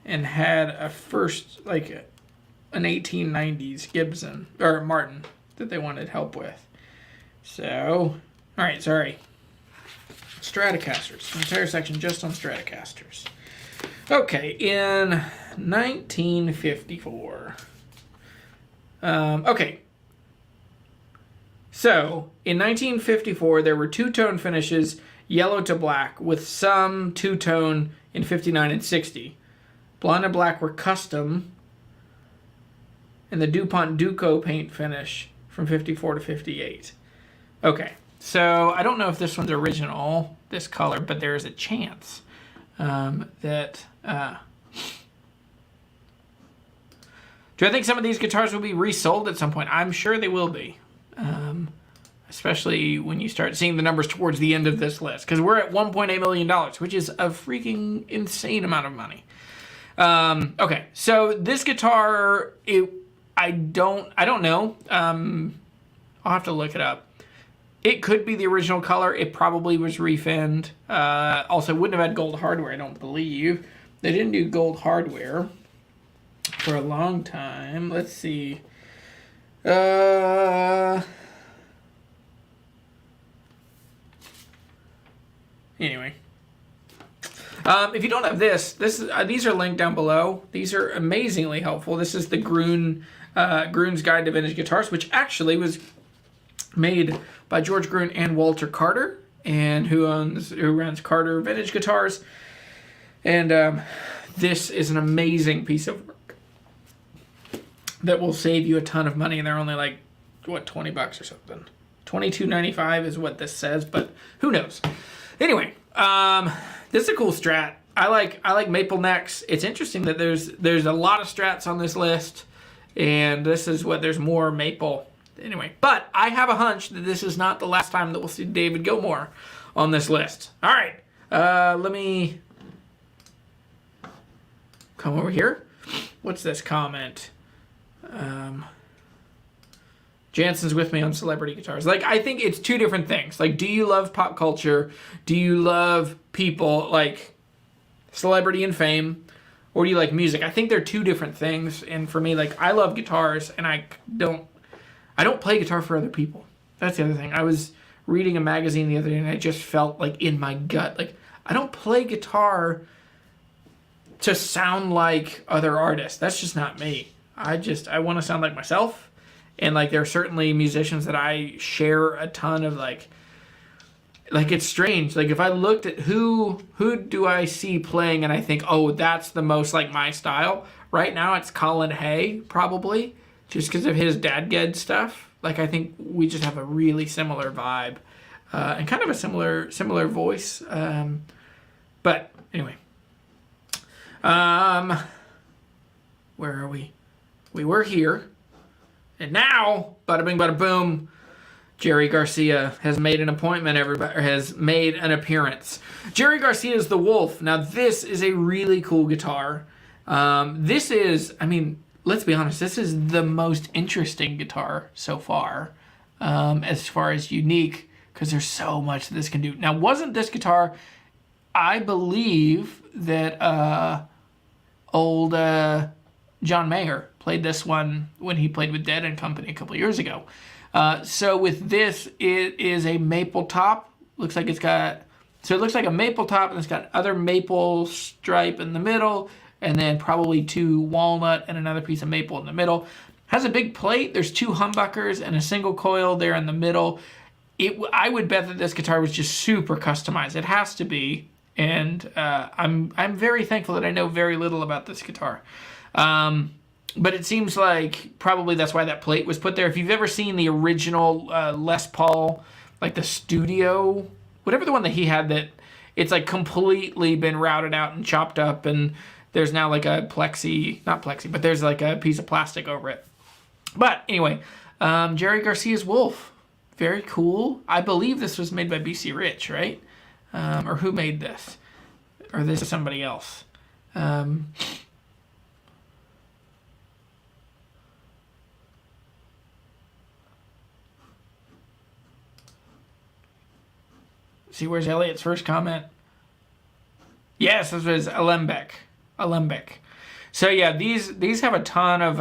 and had a first, like, an 1890s Gibson, or Martin, that they wanted help with. So, alright, sorry. Stratocasters. Entire section just on Stratocasters. Okay, in 1954. Okay. So, in 1954, there were 2-tone finishes, yellow to black, with some 2-tone in 59 and 60. Blonde and black were custom, and the DuPont Duco paint finish from 54 to 58. Okay, so I don't know if this one's original, this color, but there is a chance that... Do I think some of these guitars will be resold at some point? I'm sure they will be. Especially when you start seeing the numbers towards the end of this list. Because we're at $1.8 million, which is a freaking insane amount of money. Okay, so this guitar, I don't know. I'll have to look it up. It could be the original color. It probably was refinned. Also, wouldn't have had gold hardware, I don't believe. They didn't do gold hardware for a long time. Let's see. Anyway. If you don't have these are linked down below. These are amazingly helpful. This is the Gruen's Guide to Vintage Guitars, which actually was made by George Gruen and Walter Carter, and who runs Carter Vintage Guitars. And this is an amazing piece of work that will save you a ton of money, and they're only like what, 20 bucks or something. $22.95 is what this says, but who knows? Anyway, this is a cool Strat. I like maple necks. It's interesting that there's a lot of Strats on this list, and this is what there's more maple. Anyway, but I have a hunch that this is not the last time that we'll see David Gilmour on this list. All right, let me come over here. What's this comment? Jansen's with me on celebrity guitars. Like, I think it's two different things. Like, do you love pop culture? Do you love people, like celebrity and fame? Or do you like music? I think they're two different things. And for me, like, I love guitars, and I don't play guitar for other people. That's the other thing. I was reading a magazine the other day, and I just felt like in my gut, like, I don't play guitar to sound like other artists. That's just not me. I want to sound like myself. And like, there are certainly musicians that I share a ton of, like it's strange. Like, if I looked at who do I see playing and I think, oh, that's the most like my style. Right now it's Colin Hay, probably, just because of his Dadged stuff. Like, I think we just have a really similar vibe, and kind of a similar voice. But anyway, where are we? We were here. And now, bada bing, bada boom, Jerry Garcia has made an appointment, has made an appearance. Jerry Garcia is the Wolf. Now, this is a really cool guitar. This is, I mean, let's be honest, this is the most interesting guitar so far as unique, because there's so much that this can do. Now, wasn't this guitar, I believe that old John Mayer played this one when he played with Dead and Company a couple years ago. So with this, it is a maple top. Looks like it looks like a maple top, and it's got other maple stripe in the middle, and then probably 2 walnut and another piece of maple in the middle. Has a big plate. There's 2 humbuckers and a single coil there in the middle. I would bet that this guitar was just super customized. It has to be, and I'm very thankful that I know very little about this guitar. But it seems like probably that's why that plate was put there. If you've ever seen the original Les Paul, like the studio, whatever the one that he had, that it's like completely been routed out and chopped up, and there's now like a not plexi, but there's like a piece of plastic over it. But anyway, Jerry Garcia's Wolf. Very cool. I believe this was made by BC Rich, right? Or who made this? Or this is somebody else. See, where's Elliot's first comment? Yes, this was Alembic. So yeah, these have a ton of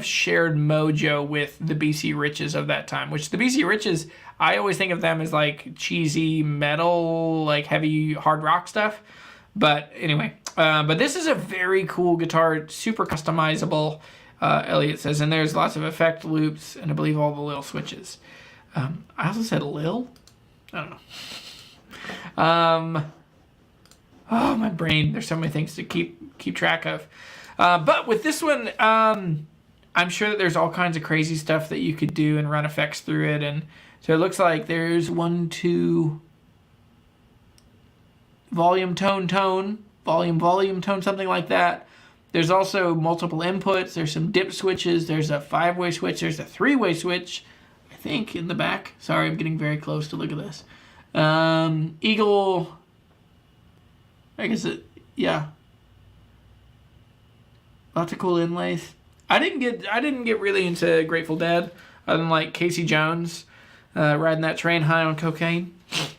shared mojo with the BC Riches of that time. Which the BC Riches, I always think of them as like cheesy metal, like heavy hard rock stuff. But anyway, but this is a very cool guitar, super customizable. Elliot says, and there's lots of effect loops, and I believe all the little switches. I also said Lil. I don't know. Oh, my brain. There's so many things to keep track of. But with this one, I'm sure that there's all kinds of crazy stuff that you could do and run effects through it. And so it looks like there's 1, 2, volume, tone, volume, tone, something like that. There's also multiple inputs. There's some dip switches. There's a 5-way switch. There's a 3-way switch, I think, in the back. Sorry, I'm getting very close to look at this. Eagle, I guess yeah. Lots of cool inlays. I didn't get really into Grateful Dead, other than like Casey Jones riding that train high on cocaine.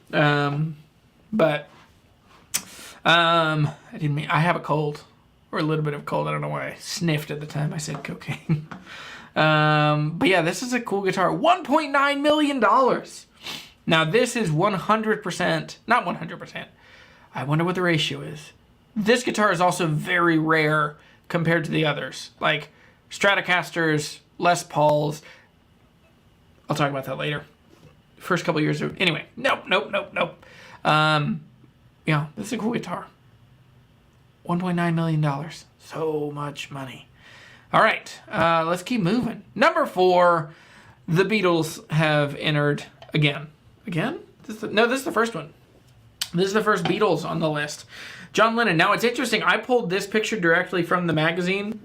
But I have a cold, or a little bit of cold. I don't know why I sniffed at the time I said cocaine. But yeah, this is a cool guitar. $1.9 million. Now this is 100%, not 100%. I wonder what the ratio is. This guitar is also very rare compared to the others, like Stratocasters, Les Pauls. I'll talk about that later. First couple years of, anyway, nope. Yeah, this is a cool guitar. $1.9 million. So much money. All right, let's keep moving. Number 4, the Beatles have entered again. Again? This is the first one. This is the first Beatles on the list. John Lennon. Now, it's interesting. I pulled this picture directly from the magazine,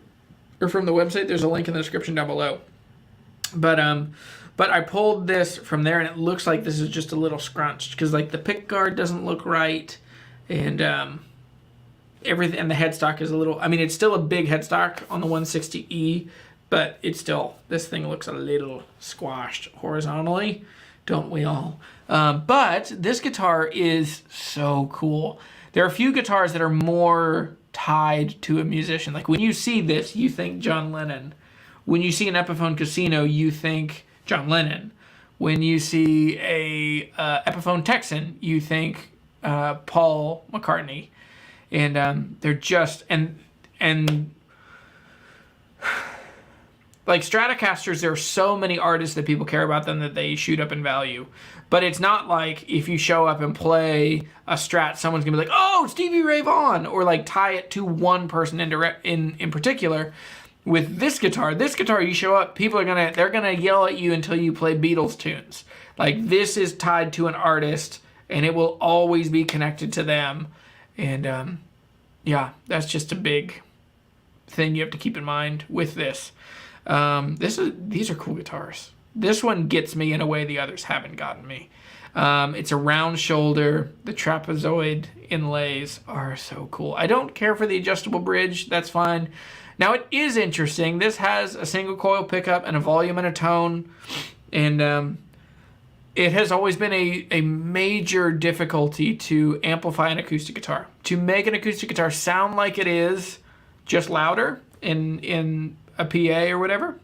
or from the website. There's a link in the description down below. But I pulled this from there, and it looks like this is just a little scrunched, because, like, the pick guard doesn't look right, and everything, and the headstock is a little, I mean, it's still a big headstock on the 160E, but it's still, this thing looks a little squashed horizontally, don't we all? But this guitar is so cool. There are a few guitars that are more tied to a musician. Like, when you see this, you think John Lennon. When you see an Epiphone Casino, you think John Lennon. When you see a Epiphone Texan, you think Paul McCartney. And they're just, and like Stratocasters, there are so many artists that people care about them that they shoot up in value. But it's not like if you show up and play a Strat, someone's gonna be like, oh, Stevie Ray Vaughan, or like tie it to one person in particular. With this guitar, you show up, people are they're gonna yell at you until you play Beatles tunes. Like, this is tied to an artist, and it will always be connected to them. And yeah, that's just a big thing you have to keep in mind with this. These are cool guitars. This one gets me in a way the others haven't gotten me. It's a round shoulder. The trapezoid inlays are so cool. I don't care for the adjustable bridge. That's fine. Now, it is interesting. This has a single coil pickup and a volume and a tone. And it has always been a major difficulty to amplify an acoustic guitar. To make an acoustic guitar sound like it is, just louder in a PA or whatever.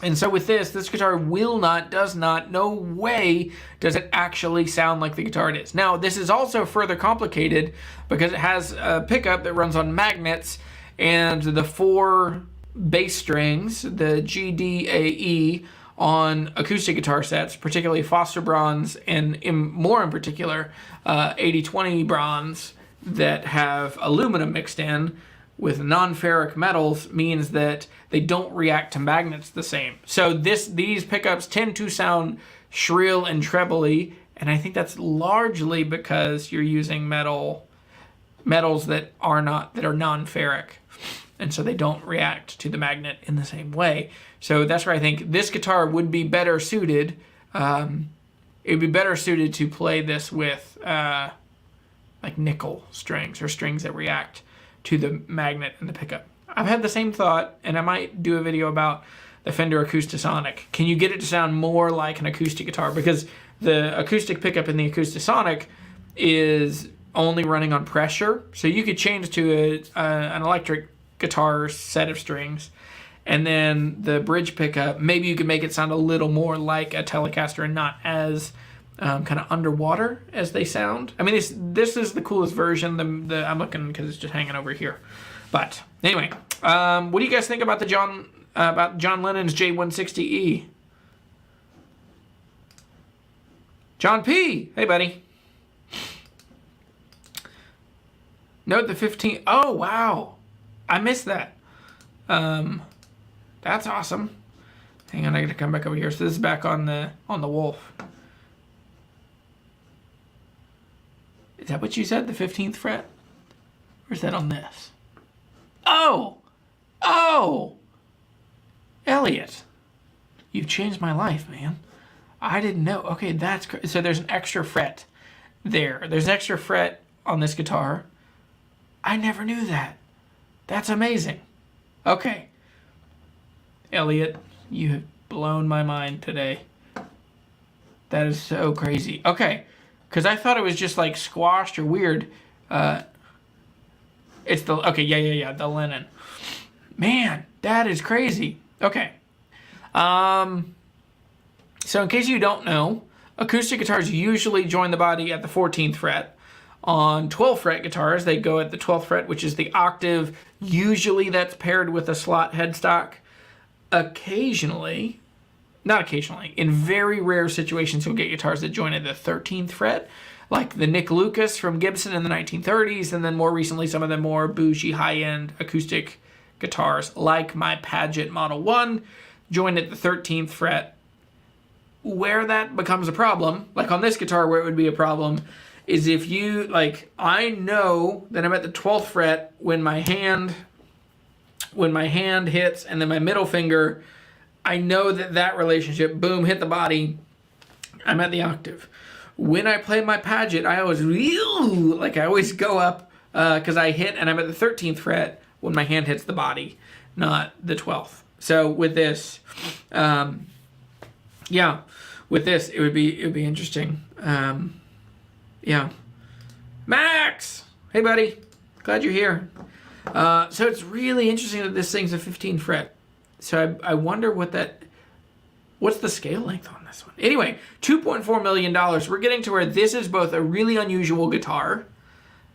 And so with this guitar no way does it actually sound like the guitar it is. Now, this is also further complicated because it has a pickup that runs on magnets, and the 4 bass strings, the G, D, A, E, on acoustic guitar sets, particularly Foster bronze, and more in particular, 80-20 bronze that have aluminum mixed in with non-ferric metals, means that they don't react to magnets the same. So these pickups tend to sound shrill and trebly, and I think that's largely because you're using metals that are non-ferric, and so they don't react to the magnet in the same way. So that's where I think this guitar would be better suited. It would be better suited to play this with like nickel strings, or strings that react to the magnet and the pickup. I've had the same thought, and I might do a video about the Fender Acoustasonic. Can you get it to sound more like an acoustic guitar? Because the acoustic pickup in the Acoustasonic is only running on pressure, so you could change to an electric guitar set of strings, and then the bridge pickup, maybe you could make it sound a little more like a Telecaster and not as kind of underwater as they sound. I mean, this is the coolest version. I'm looking because it's just hanging over here. But anyway, what do you guys think about John Lennon's J160E? John P. Hey, buddy. Note the 15. Oh, wow. I missed that. That's awesome. Hang on, I gotta come back over here. So this is back on the Wolf. Is that what you said? The 15th fret? Or is that on this? Oh! Elliot, you've changed my life, man. I didn't know. Okay, that's crazy. So there's an extra fret there. There's an extra fret on this guitar. I never knew that. That's amazing. Okay. Elliot, you have blown my mind today. That is so crazy. Okay. Because I thought it was just like squashed or weird. It's the, okay, the Lennon. Man, that is crazy. Okay. So in case you don't know, acoustic guitars usually join the body at the 14th fret. On 12th fret guitars, they go at the 12th fret, which is the octave. Usually that's paired with a slot headstock. Occasionally, not occasionally, in very rare situations, you'll get guitars that join at the 13th fret, like the Nick Lucas from Gibson in the 1930s, and then more recently, some of the more bougie, high-end acoustic guitars, like my Paget Model 1, joined at the 13th fret. Where that becomes a problem, like on this guitar where it would be a problem, is if you, like, I know that I'm at the 12th fret when my hand hits and then my middle finger, I know that relationship, boom, hit the body, I'm at the octave. When I play my Paget, I always, like I always go up because I hit and I'm at the 13th fret when my hand hits the body, not the 12th. So with this, yeah, with this, it would be interesting. Yeah. Max! Hey, buddy. Glad you're here. So it's really interesting that this thing's a 15 fret. So I wonder what's the scale length on this one? Anyway, $2.4 million. We're getting to where this is both a really unusual guitar,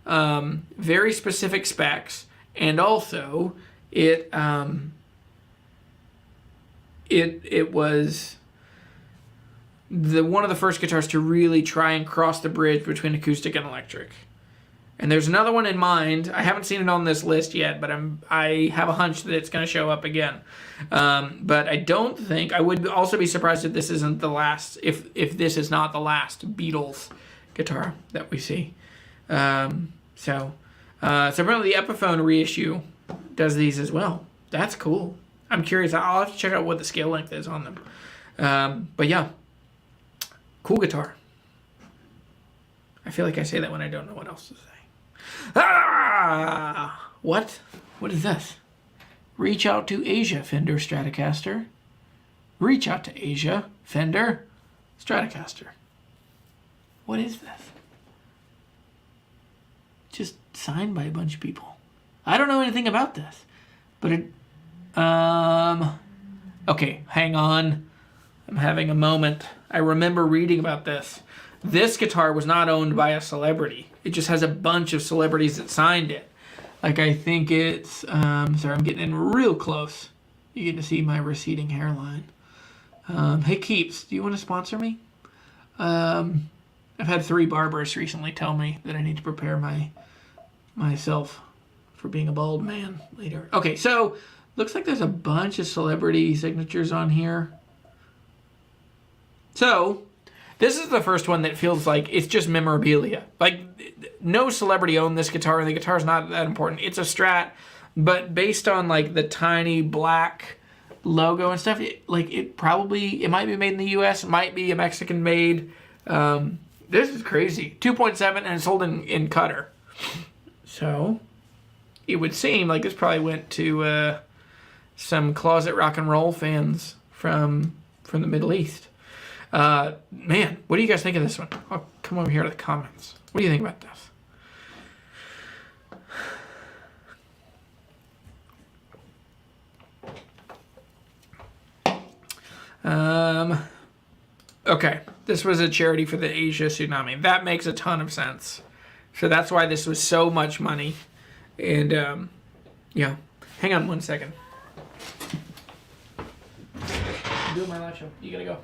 very specific specs, and also it was one of the first guitars to really try and cross the bridge between acoustic and electric. And there's another one in mind. I haven't seen it on this list yet, but I have a hunch that it's going to show up again. But I don't think, I would also be surprised if this isn't the last, if this is not the last Beatles guitar that we see. So apparently the Epiphone reissue does these as well. That's cool. I'm curious. I'll have to check out what the scale length is on them. But yeah, cool guitar. I feel like I say that when I don't know what else to say. Ah! What? What is this? Reach out to Asia, Fender Stratocaster. Reach out to Asia, Fender Stratocaster. What is this? Just signed by a bunch of people. I don't know anything about this, but it. Okay, hang on. I'm having a moment. I remember reading about this. This guitar was not owned by a celebrity. It just has a bunch of celebrities that signed it. Like, I think it's... sorry, I'm getting in real close. You get to see my receding hairline. Hey, Keeps, do you want to sponsor me? I've had 3 barbers recently tell me that I need to prepare myself for being a bald man later. Okay, so looks like there's a bunch of celebrity signatures on here. So... this is the first one that feels like it's just memorabilia. Like, no celebrity owned this guitar, and the guitar's not that important. It's a Strat, but based on, like, the tiny black logo and stuff, it might be made in the U.S., it might be a Mexican-made. This is crazy. 2.7, and it's sold in Qatar. So, it would seem like this probably went to some closet rock and roll fans from the Middle East. Man, what do you guys think of this one? I'll come over here to the comments. What do you think about this? Okay, this was a charity for the Asia tsunami. That makes a ton of sense. So that's why this was so much money. And, yeah. Hang on 1 second. I'm doing my live show. You gotta go.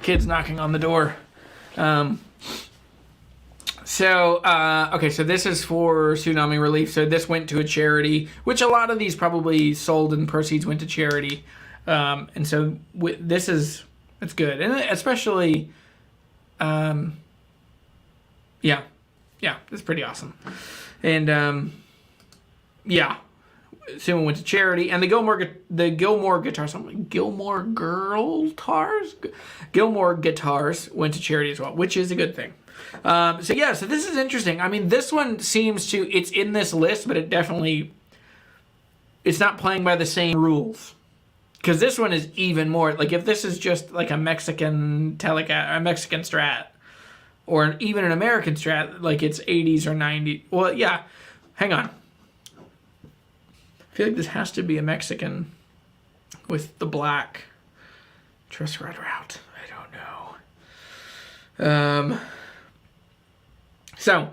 Kids knocking on the door. Okay, so this is for tsunami relief. So this went to a charity, which a lot of these probably sold and proceeds went to charity. And so that's good. And especially, yeah, that's pretty awesome. And, yeah. Someone went to charity, and the Gilmour guitars, Gilmour guitars went to charity as well, which is a good thing. So this is interesting. I mean, this one it's in this list, but it's not playing by the same rules. Because this one is even more, like, if this is just like a Mexican Strat, or even an American Strat, like it's 80s or 90s. Well, yeah, hang on. I feel like this has to be a Mexican with the black truss rod route. I don't know. So,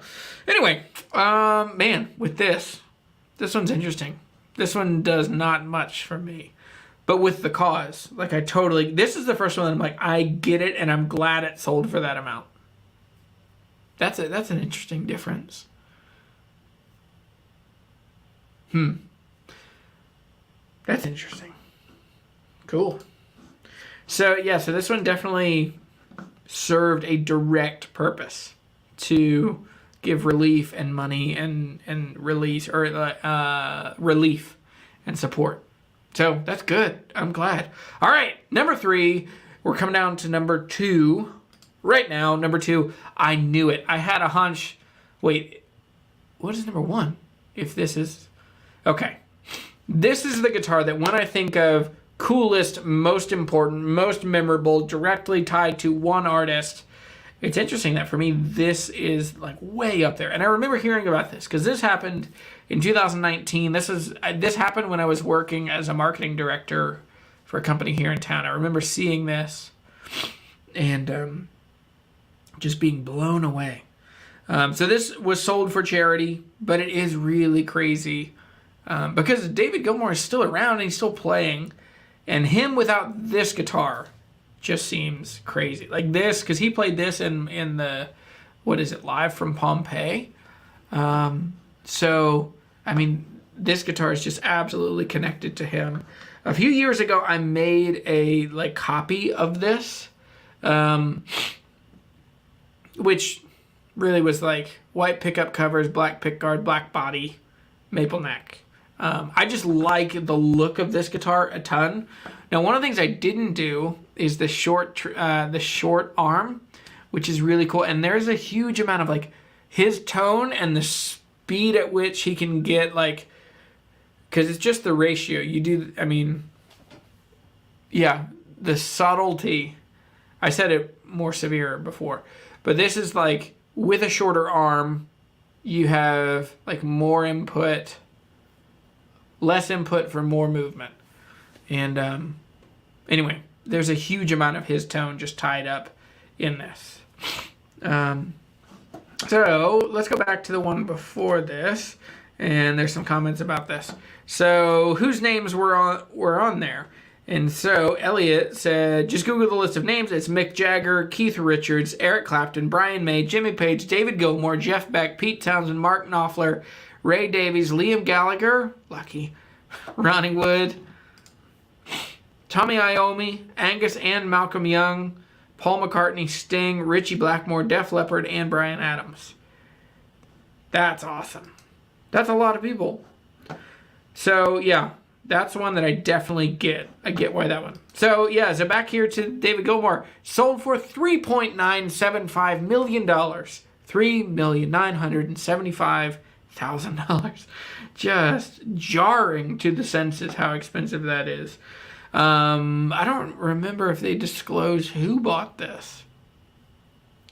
anyway, man, with this one's interesting. This one does not much for me. But with the cause, like this is the first one that I'm like, I get it, and I'm glad it sold for that amount. That's an interesting difference. That's interesting. Cool. So, yeah, so this one definitely served a direct purpose to give relief and money and release, or relief and support. So, that's good. I'm glad. All right, number 3. We're coming down to number 2 right now. Number 2, I knew it. I had a hunch. Wait, what is number 1? If this is... Okay. This is the guitar that when I think of coolest, most important, most memorable, directly tied to one artist, it's interesting that for me, this is like way up there. And I remember hearing about this because this happened in 2019. This happened when I was working as a marketing director for a company here in town. I remember seeing this and just being blown away. So this was sold for charity, but it is really crazy because David Gilmour is still around and he's still playing. And him without this guitar just seems crazy. Like this, because he played this in the, what is it, Live from Pompeii. So, I mean, this guitar is just absolutely connected to him. A few years ago, I made a copy of this, which really was like white pickup covers, black pickguard, black body, maple neck. I just like the look of this guitar a ton. Now, one of the things I didn't do is the short arm, which is really cool. And there's a huge amount of his tone and the speed at which he can get because it's just the ratio. The subtlety. I said it more severe before, but this is with a shorter arm, you have more input. Less input for more movement. And anyway, there's a huge amount of his tone just tied up in this. So let's go back to the one before this. And there's some comments about this. So whose names were on there? And so Elliot said, just Google the list of names. It's Mick Jagger, Keith Richards, Eric Clapton, Brian May, Jimmy Page, David Gilmour, Jeff Beck, Pete Townsend, Mark Knopfler, Ray Davies, Liam Gallagher, Blackie, Ronnie Wood, Tommy Iommi, Angus and Malcolm Young, Paul McCartney, Sting, Richie Blackmore, Def Leppard, and Bryan Adams. That's awesome. That's a lot of people. So, yeah, that's one that I definitely get. I get why that one. So, yeah, so back here to David Gilmour. Sold for $3.975 million. $3,975,000. Just jarring to the senses how expensive that is. I don't remember if they disclose who bought this.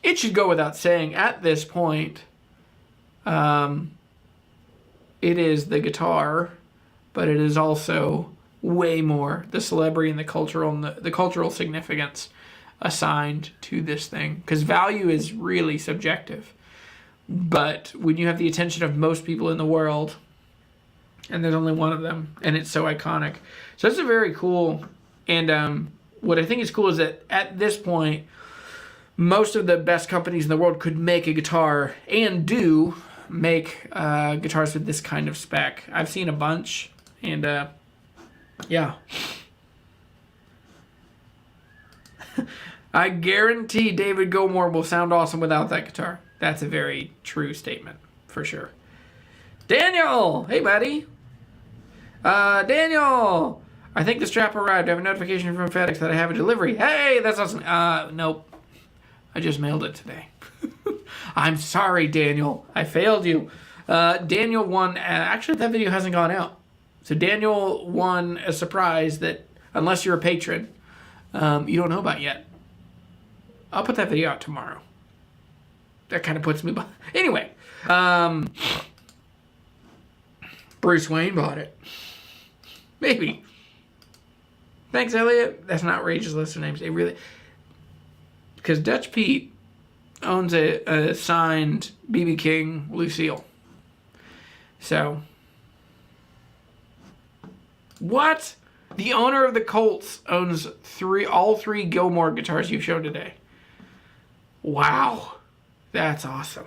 It should go without saying at this point, it is the guitar, but it is also way more the celebrity and the cultural significance assigned to this thing. Because value is really subjective. But when you have the attention of most people in the world, and there's only one of them, and it's so iconic. So that's a very cool, and what I think is cool is that at this point, most of the best companies in the world could make a guitar, and do make guitars with this kind of spec. I've seen a bunch, and yeah. I guarantee David Gilmour will sound awesome without that guitar. That's a very true statement, for sure. Daniel! Hey, buddy. Daniel! I think the strap arrived. I have a notification from FedEx that I have a delivery. Hey, that's awesome. Nope. I just mailed it today. I'm sorry, Daniel. I failed you. Daniel won. Actually, that video hasn't gone out. So Daniel won a surprise that, unless you're a patron, you don't know about yet. I'll put that video out tomorrow. That kind of puts me behind. Anyway, Bruce Wayne bought it. Maybe. Thanks, Elliot. That's an outrageous list of names. It really... Because Dutch Pete owns a signed B.B. King Lucille. So... What? The owner of the Colts owns all three Gilmour guitars you've shown today. Wow. That's awesome.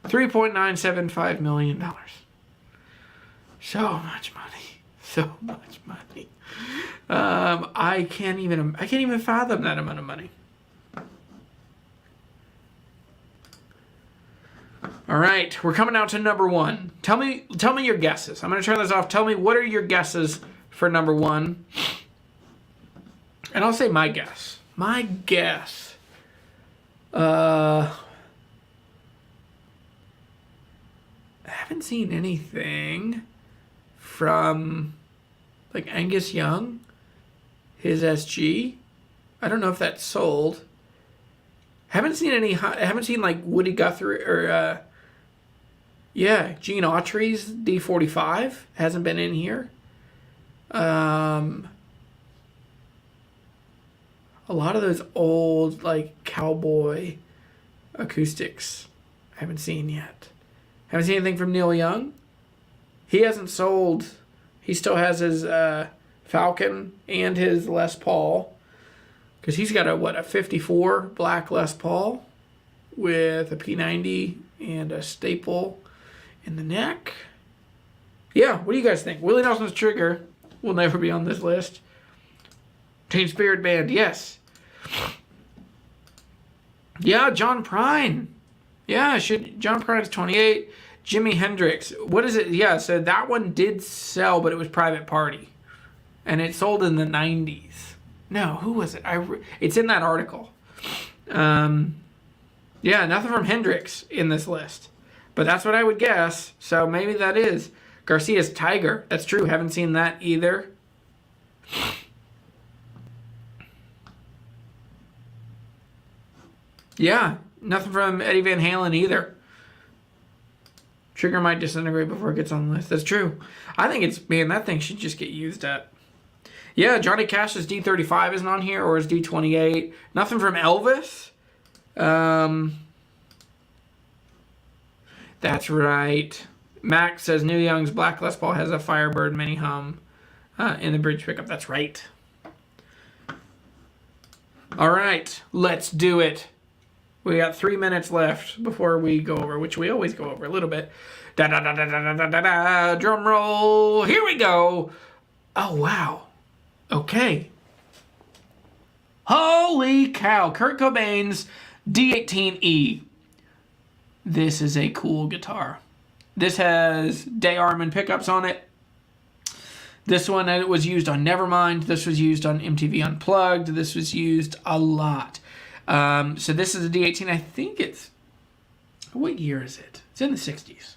$3.975 million. So much money. So much money. I can't even fathom that amount of money. All right, we're coming out to number one. Tell me your guesses. I'm going to turn this off. Tell me, what are your guesses for number one? And I'll say my guess. My guess. I haven't seen anything from like Angus Young, his SG. I don't know if that's sold. Haven't seen like Woody Guthrie or Gene Autry's D45 hasn't been in here. A lot of those old like cowboy acoustics I haven't seen yet. Haven't seen anything from Neil Young. He hasn't sold. He still has his Falcon and his Les Paul. Because he's got a 54 black Les Paul with a P90 and a staple in the neck. Yeah, what do you guys think? Willie Nelson's Trigger will never be on this list. Teen Spirit Band, yes. Yeah, John Prine. Yeah, John Prine's 28. Jimi Hendrix. What is it? Yeah, so that one did sell, but it was Private Party. And it sold in the 90s. No, who was it? It's in that article. Yeah, nothing from Hendrix in this list. But that's what I would guess. So maybe that is. Garcia's Tiger. That's true. Haven't seen that either. Yeah, nothing from Eddie Van Halen either. Trigger might disintegrate before it gets on the list. That's true. I think that thing should just get used up. Yeah, Johnny Cash's D35 isn't on here, or his D28. Nothing from Elvis. That's right. Max says Neil Young's Black Les Paul has a Firebird mini hum in the bridge pickup. That's right. All right, let's do it. We got 3 minutes left before we go over, which we always go over a little bit. Da da da da da da da da. Drum roll. Here we go. Oh wow. Okay. Holy cow. Kurt Cobain's D18E. This is a cool guitar. This has Day Armand pickups on it. This one was used on Nevermind. This was used on MTV Unplugged. This was used a lot. So this is a D18. I think it's... What year is it? It's in the 60s.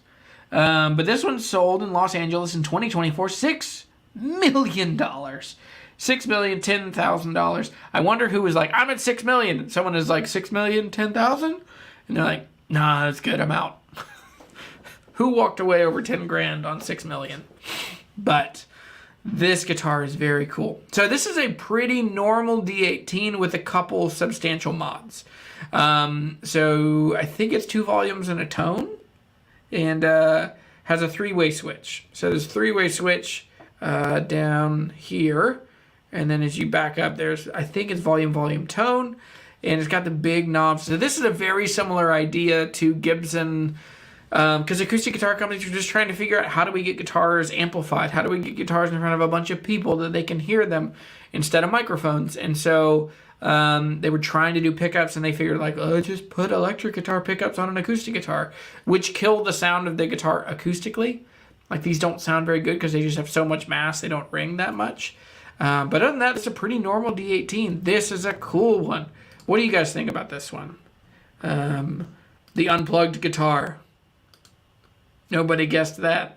But this one sold in Los Angeles in 2024. $6 million. $6,010,000. I wonder who was like, I'm at $6 million. Someone is like, $6,010,000? And they're like, nah, that's good. I'm out. Who walked away over 10 grand on $6 million? But this guitar is very cool. So this is a pretty normal D18 with a couple substantial mods. So I think it's 2 volumes and a tone, and has a 3-way switch. So there's a 3-way switch down here, and then as you back up, I think it's volume, tone, and it's got the big knobs. So this is a very similar idea to Gibson. Because acoustic guitar companies are just trying to figure out, how do we get guitars amplified? How do we get guitars in front of a bunch of people that they can hear them instead of microphones? And so they were trying to do pickups, and they figured like, oh, just put electric guitar pickups on an acoustic guitar, which kill the sound of the guitar acoustically. Like, these don't sound very good because they just have so much mass, they don't ring that much. But other than that, it's a pretty normal D18. This is a cool one. What do you guys think about this one? The unplugged guitar. Nobody guessed that.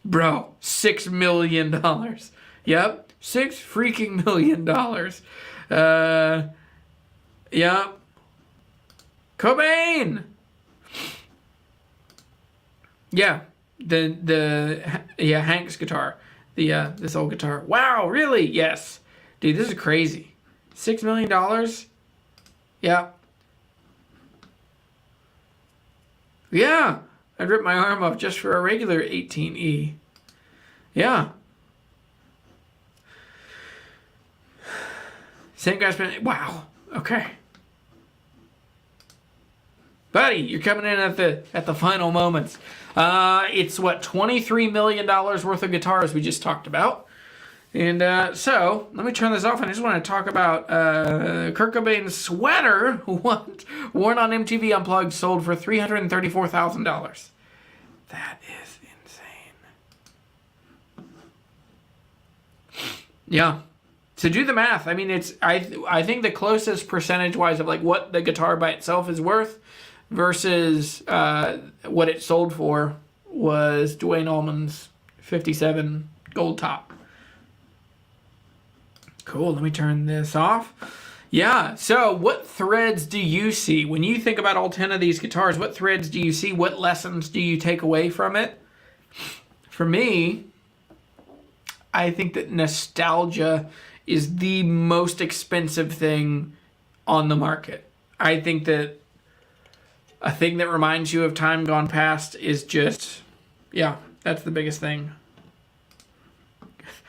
Bro, $6 million. Yep, $6 freaking million. Yep. Cobain! Yeah, Hank's guitar. This old guitar. Wow, really? Yes. Dude, this is crazy. $6 million? Yeah. Yeah. I'd rip my arm off just for a regular 18E. Yeah. Same guy spent... Wow. Okay. Buddy, you're coming in at the final moments. It's what, $23 million worth of guitars we just talked about. And so, let me turn this off. I just want to talk about Kurt Cobain's sweater, worn on MTV Unplugged, sold for $334,000. That is insane. Yeah. So do the math. I mean, I think the closest percentage-wise of like what the guitar by itself is worth versus what it sold for was Duane Allman's 57 gold top. Cool, let me turn this off. Yeah, so what threads do you see? When you think about all 10 of these guitars, what threads do you see? What lessons do you take away from it? For me, I think that nostalgia is the most expensive thing on the market. I think that a thing that reminds you of time gone past is just, yeah, that's the biggest thing.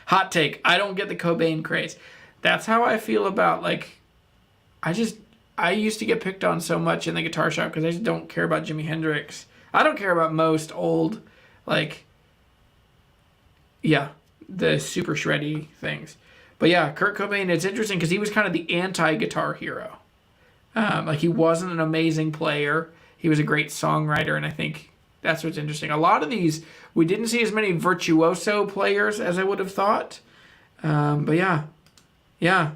Hot take, I don't get the Cobain craze. That's how I feel about, like, I used to get picked on so much in the guitar shop because I just don't care about Jimi Hendrix. I don't care about most old, like, yeah, the super shreddy things. But yeah, Kurt Cobain, it's interesting because he was kind of the anti-guitar hero. Like, he wasn't an amazing player. He was a great songwriter, and I think that's what's interesting. A lot of these, we didn't see as many virtuoso players as I would have thought. But yeah.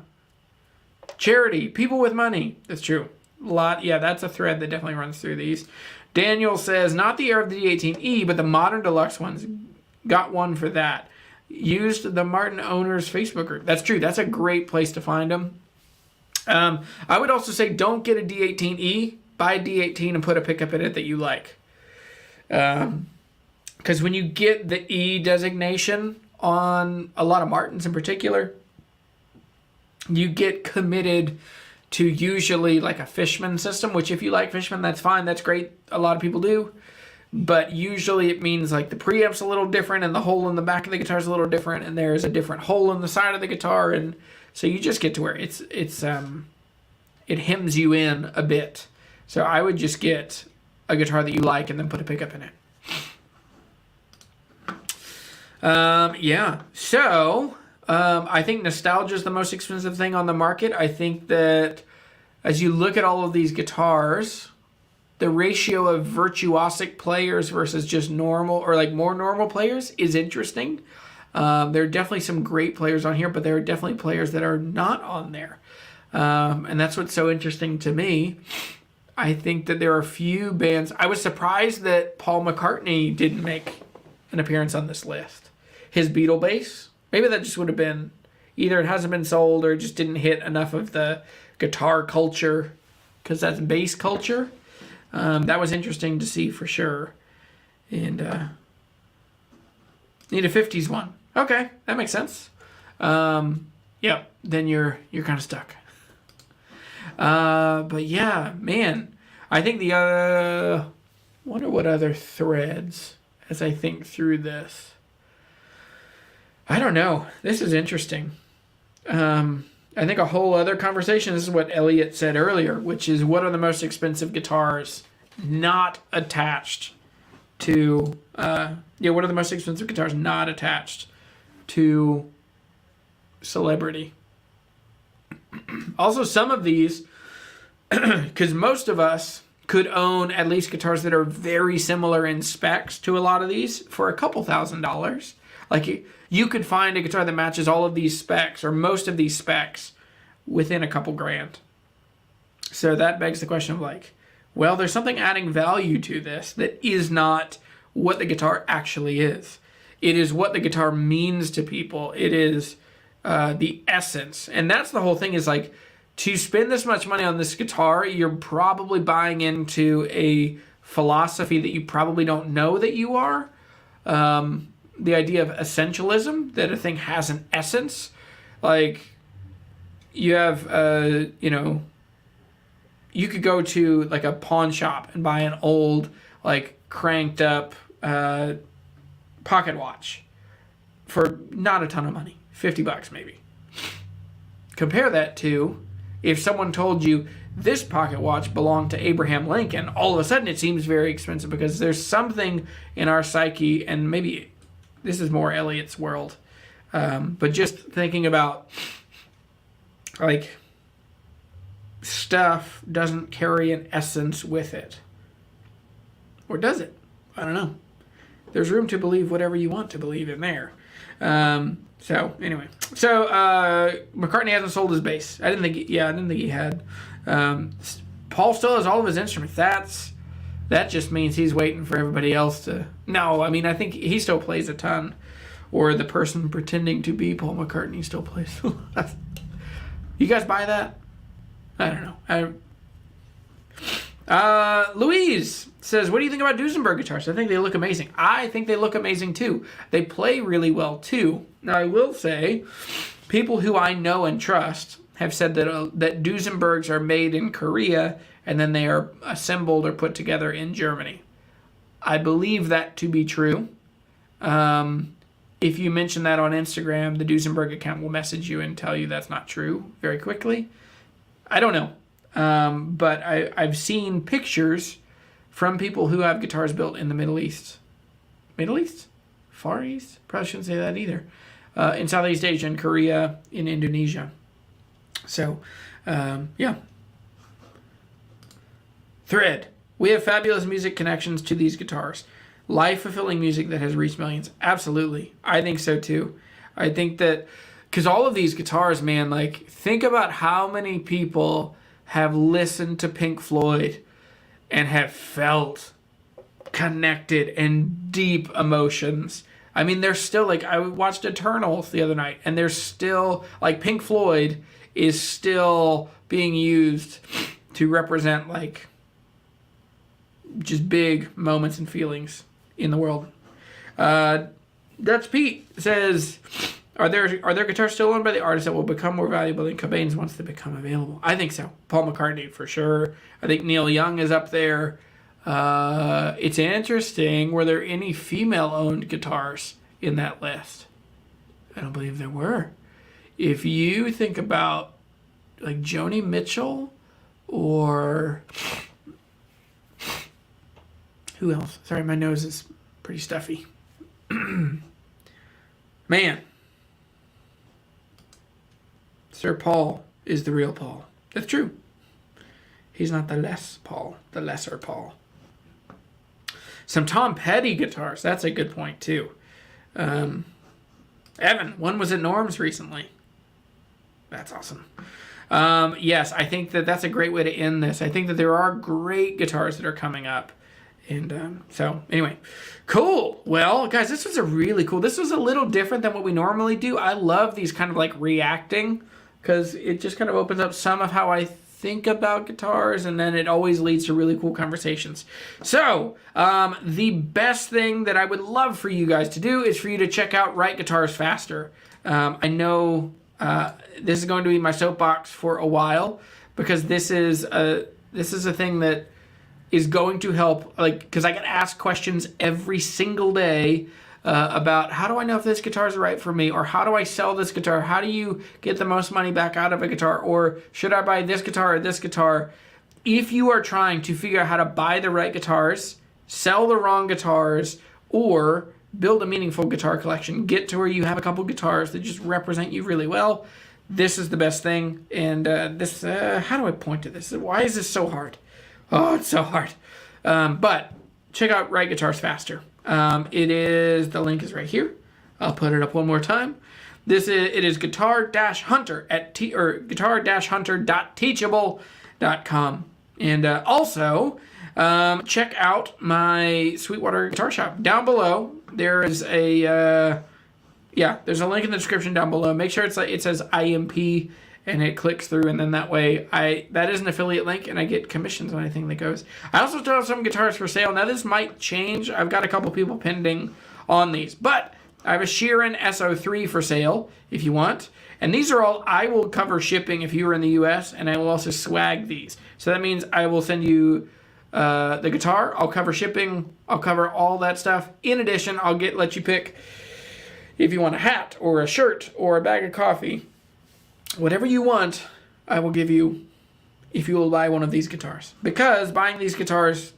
Charity, people with money. That's true. A lot, yeah, that's a thread that definitely runs through these. Daniel says, not the era of the D18E, but the modern deluxe ones. Got one for that. Used the Martin Owners Facebook group. That's true. That's a great place to find them. I would also say don't get a D18E. Buy a D18 and put a pickup in it that you like. Because when you get the E designation on a lot of Martins in particular, you get committed to usually like a Fishman system, which if you like Fishman, that's fine. That's great. A lot of people do. But usually it means like the preamp's a little different and the hole in the back of the guitar is a little different and there's a different hole in the side of the guitar. And so you just get to where it hems you in a bit. So I would just get a guitar that you like and then put a pickup in it. Yeah. So I think nostalgia is the most expensive thing on the market. I think that as you look at all of these guitars, the ratio of virtuosic players versus just normal or like more normal players is interesting. There are definitely some great players on here, but there are definitely players that are not on there. And that's what's so interesting to me. I think that there are a few bands. I was surprised that Paul McCartney didn't make an appearance on this list. His Beatle bass, maybe that just would have been either it hasn't been sold or it just didn't hit enough of the guitar culture because that's bass culture. That was interesting to see for sure. And need a 50s one. Okay, that makes sense. Yeah, then you're kind of stuck. But yeah, man, I think wonder what other threads as I think through this. I don't know. This is interesting. I think a whole other conversation, this is what Elliot said earlier, which is what are the most expensive guitars not attached to, what are the most expensive guitars not attached to celebrity? Also, some of these, because most of us could own at least guitars that are very similar in specs to a lot of these for a couple $1,000s. Like, you could find a guitar that matches all of these specs or most of these specs within a couple grand. So that begs the question of like, well, there's something adding value to this that is not what the guitar actually is. It is what the guitar means to people. It is the essence. And that's the whole thing is like, to spend this much money on this guitar, you're probably buying into a philosophy that you probably don't know that you are. The idea of essentialism, that a thing has an essence. Like, you have, you could go to like a pawn shop and buy an old, like, cranked up pocket watch for not a ton of money, $50 maybe. Compare that to if someone told you this pocket watch belonged to Abraham Lincoln, all of a sudden it seems very expensive because there's something in our psyche, and maybe this is more Elliot's world, but just thinking about, like, stuff doesn't carry an essence with it. Or does it? I don't know. There's room to believe whatever you want to believe in there. So anyway, McCartney hasn't sold his bass. I didn't think he had. Paul still has all of his instruments. That just means he's waiting for everybody else to. No, I mean, I think he still plays a ton, or the person pretending to be Paul McCartney still plays. You guys buy that? I don't know. Louise says, what do you think about Duesenberg guitars? I think they look amazing. I think they look amazing too. They play really well too. Now, I will say, people who I know and trust have said that Duesenbergs are made in Korea and then they are assembled or put together in Germany. I believe that to be true. If you mention that on Instagram, the Duesenberg account will message you and tell you that's not true very quickly. I don't know. But I've seen pictures from people who have guitars built in the Middle East. Middle East? Far East? Probably shouldn't say that either. In Southeast Asia, in Korea, in Indonesia. So, yeah. Thread. We have fabulous music connections to these guitars. Life-fulfilling music that has reached millions. Absolutely. I think so, too. I think that... Because all of these guitars, man, like, think about how many people have listened to Pink Floyd and have felt connected and deep emotions. I mean, they're still, like, I watched Eternals the other night, and they're still, like, Pink Floyd is still being used to represent, like, just big moments and feelings in the world. Dutch Pete says... Are there guitars still owned by the artist that will become more valuable than Cobain's once they become available? I think so. Paul McCartney, for sure. I think Neil Young is up there. It's interesting. Were there any female-owned guitars in that list? I don't believe there were. If you think about, like, Joni Mitchell or... Who else? Sorry, my nose is pretty stuffy. Man. Sir Paul is the real Paul. That's true. He's not the less Paul, the lesser Paul. Some Tom Petty guitars. That's a good point, too. Evan, one was at Norm's recently. That's awesome. Yes, I think that's a great way to end this. I think that there are great guitars that are coming up. And so, anyway, cool. Well, guys, this was this was a little different than what we normally do. I love these kind of like reacting, because it just kind of opens up some of how I think about guitars, and then it always leads to really cool conversations. So, the best thing that I would love for you guys to do is for you to check out Write Guitars Faster. I know this is going to be my soapbox for a while, because this is a thing that is going to help, like, because I get asked questions every single day about how do I know if this guitar is right for me, or how do I sell this guitar? How do you get the most money back out of a guitar? Or should I buy this guitar or this guitar? If you are trying to figure out how to buy the right guitars, sell the wrong guitars, or build a meaningful guitar collection, get to where you have a couple guitars that just represent you really well, this is the best thing. And how do I point to this? Why is this so hard? Oh, it's so hard. But check out Write Guitars Faster. The link is right here. I'll put it up one more time. It is guitar-hunter at guitar-hunter.teachable.com. And also, check out my Sweetwater guitar shop. Down below, there is there's a link in the description down below. Make sure it says IMP, and it clicks through, and then that way, that is an affiliate link, and I get commissions on anything that goes. I also still have some guitars for sale. Now, this might change. I've got a couple people pending on these, but I have a Sheeran SO3 for sale, if you want. And these are all, I will cover shipping if you are in the U.S., and I will also swag these. So that means I will send you the guitar, I'll cover shipping, I'll cover all that stuff. In addition, I'll let you pick if you want a hat, or a shirt, or a bag of coffee. Whatever you want, I will give you if you will buy one of these guitars. Because buying these guitars,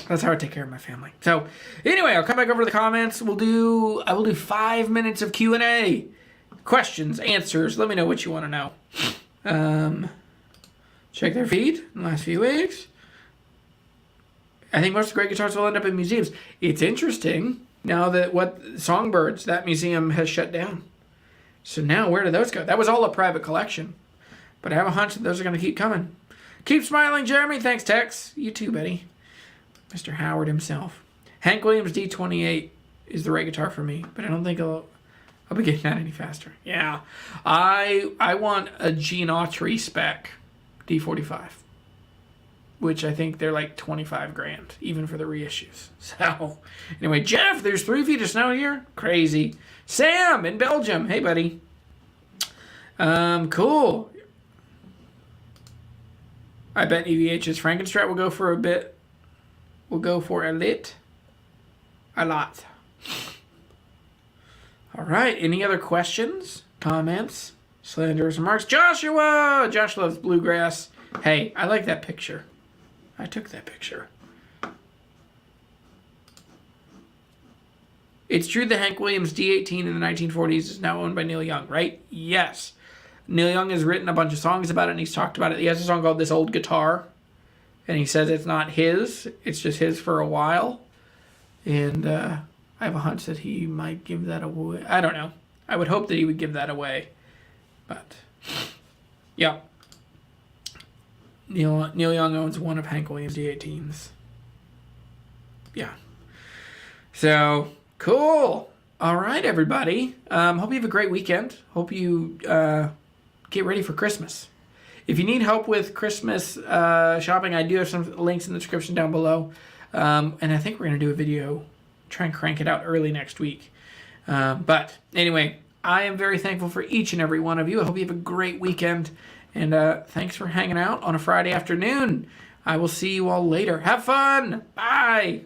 that's how I take care of my family. So anyway, I'll come back over to the comments. I will do 5 minutes of Q&A. Questions, answers. Let me know what you want to know. Check their feed in the last few weeks. I think most great guitars will end up in museums. It's interesting now that Songbirds, that museum has shut down. So now where do those go? That was all a private collection. But I have a hunch that those are going to keep coming. Keep smiling, Jeremy. Thanks, Tex. You too, buddy. Mr. Howard himself. Hank Williams D28 is the right guitar for me, but I don't think I'll be getting that any faster. Yeah. I want a Gene Autry spec D45, which I think they're like 25 grand, even for the reissues. So, anyway, Jeff, there's 3 feet of snow here. Crazy. Sam in Belgium. Hey, buddy. Cool. I bet EVH's Frankenstrat will go for a bit. We'll go for a lot. All right. Any other questions, comments, slanderous remarks? Joshua! Josh loves bluegrass. Hey, I like that picture. I took that picture. It's true that Hank Williams D18 in the 1940s is now owned by Neil Young, right? Yes. Neil Young has written a bunch of songs about it, and he's talked about it. He has a song called This Old Guitar. And he says it's not his. It's just his for a while. And I have a hunch that he might give that away. I don't know. I would hope that he would give that away. But, yeah. Neil Young owns one of Hank Williams' D18s. Yeah. So, cool. All right, everybody. Hope you have a great weekend. Hope you get ready for Christmas. If you need help with Christmas shopping, I do have some links in the description down below. And I think we're going to do a video, try and crank it out early next week. But anyway, I am very thankful for each and every one of you. I hope you have a great weekend. And thanks for hanging out on a Friday afternoon. I will see you all later. Have fun. Bye.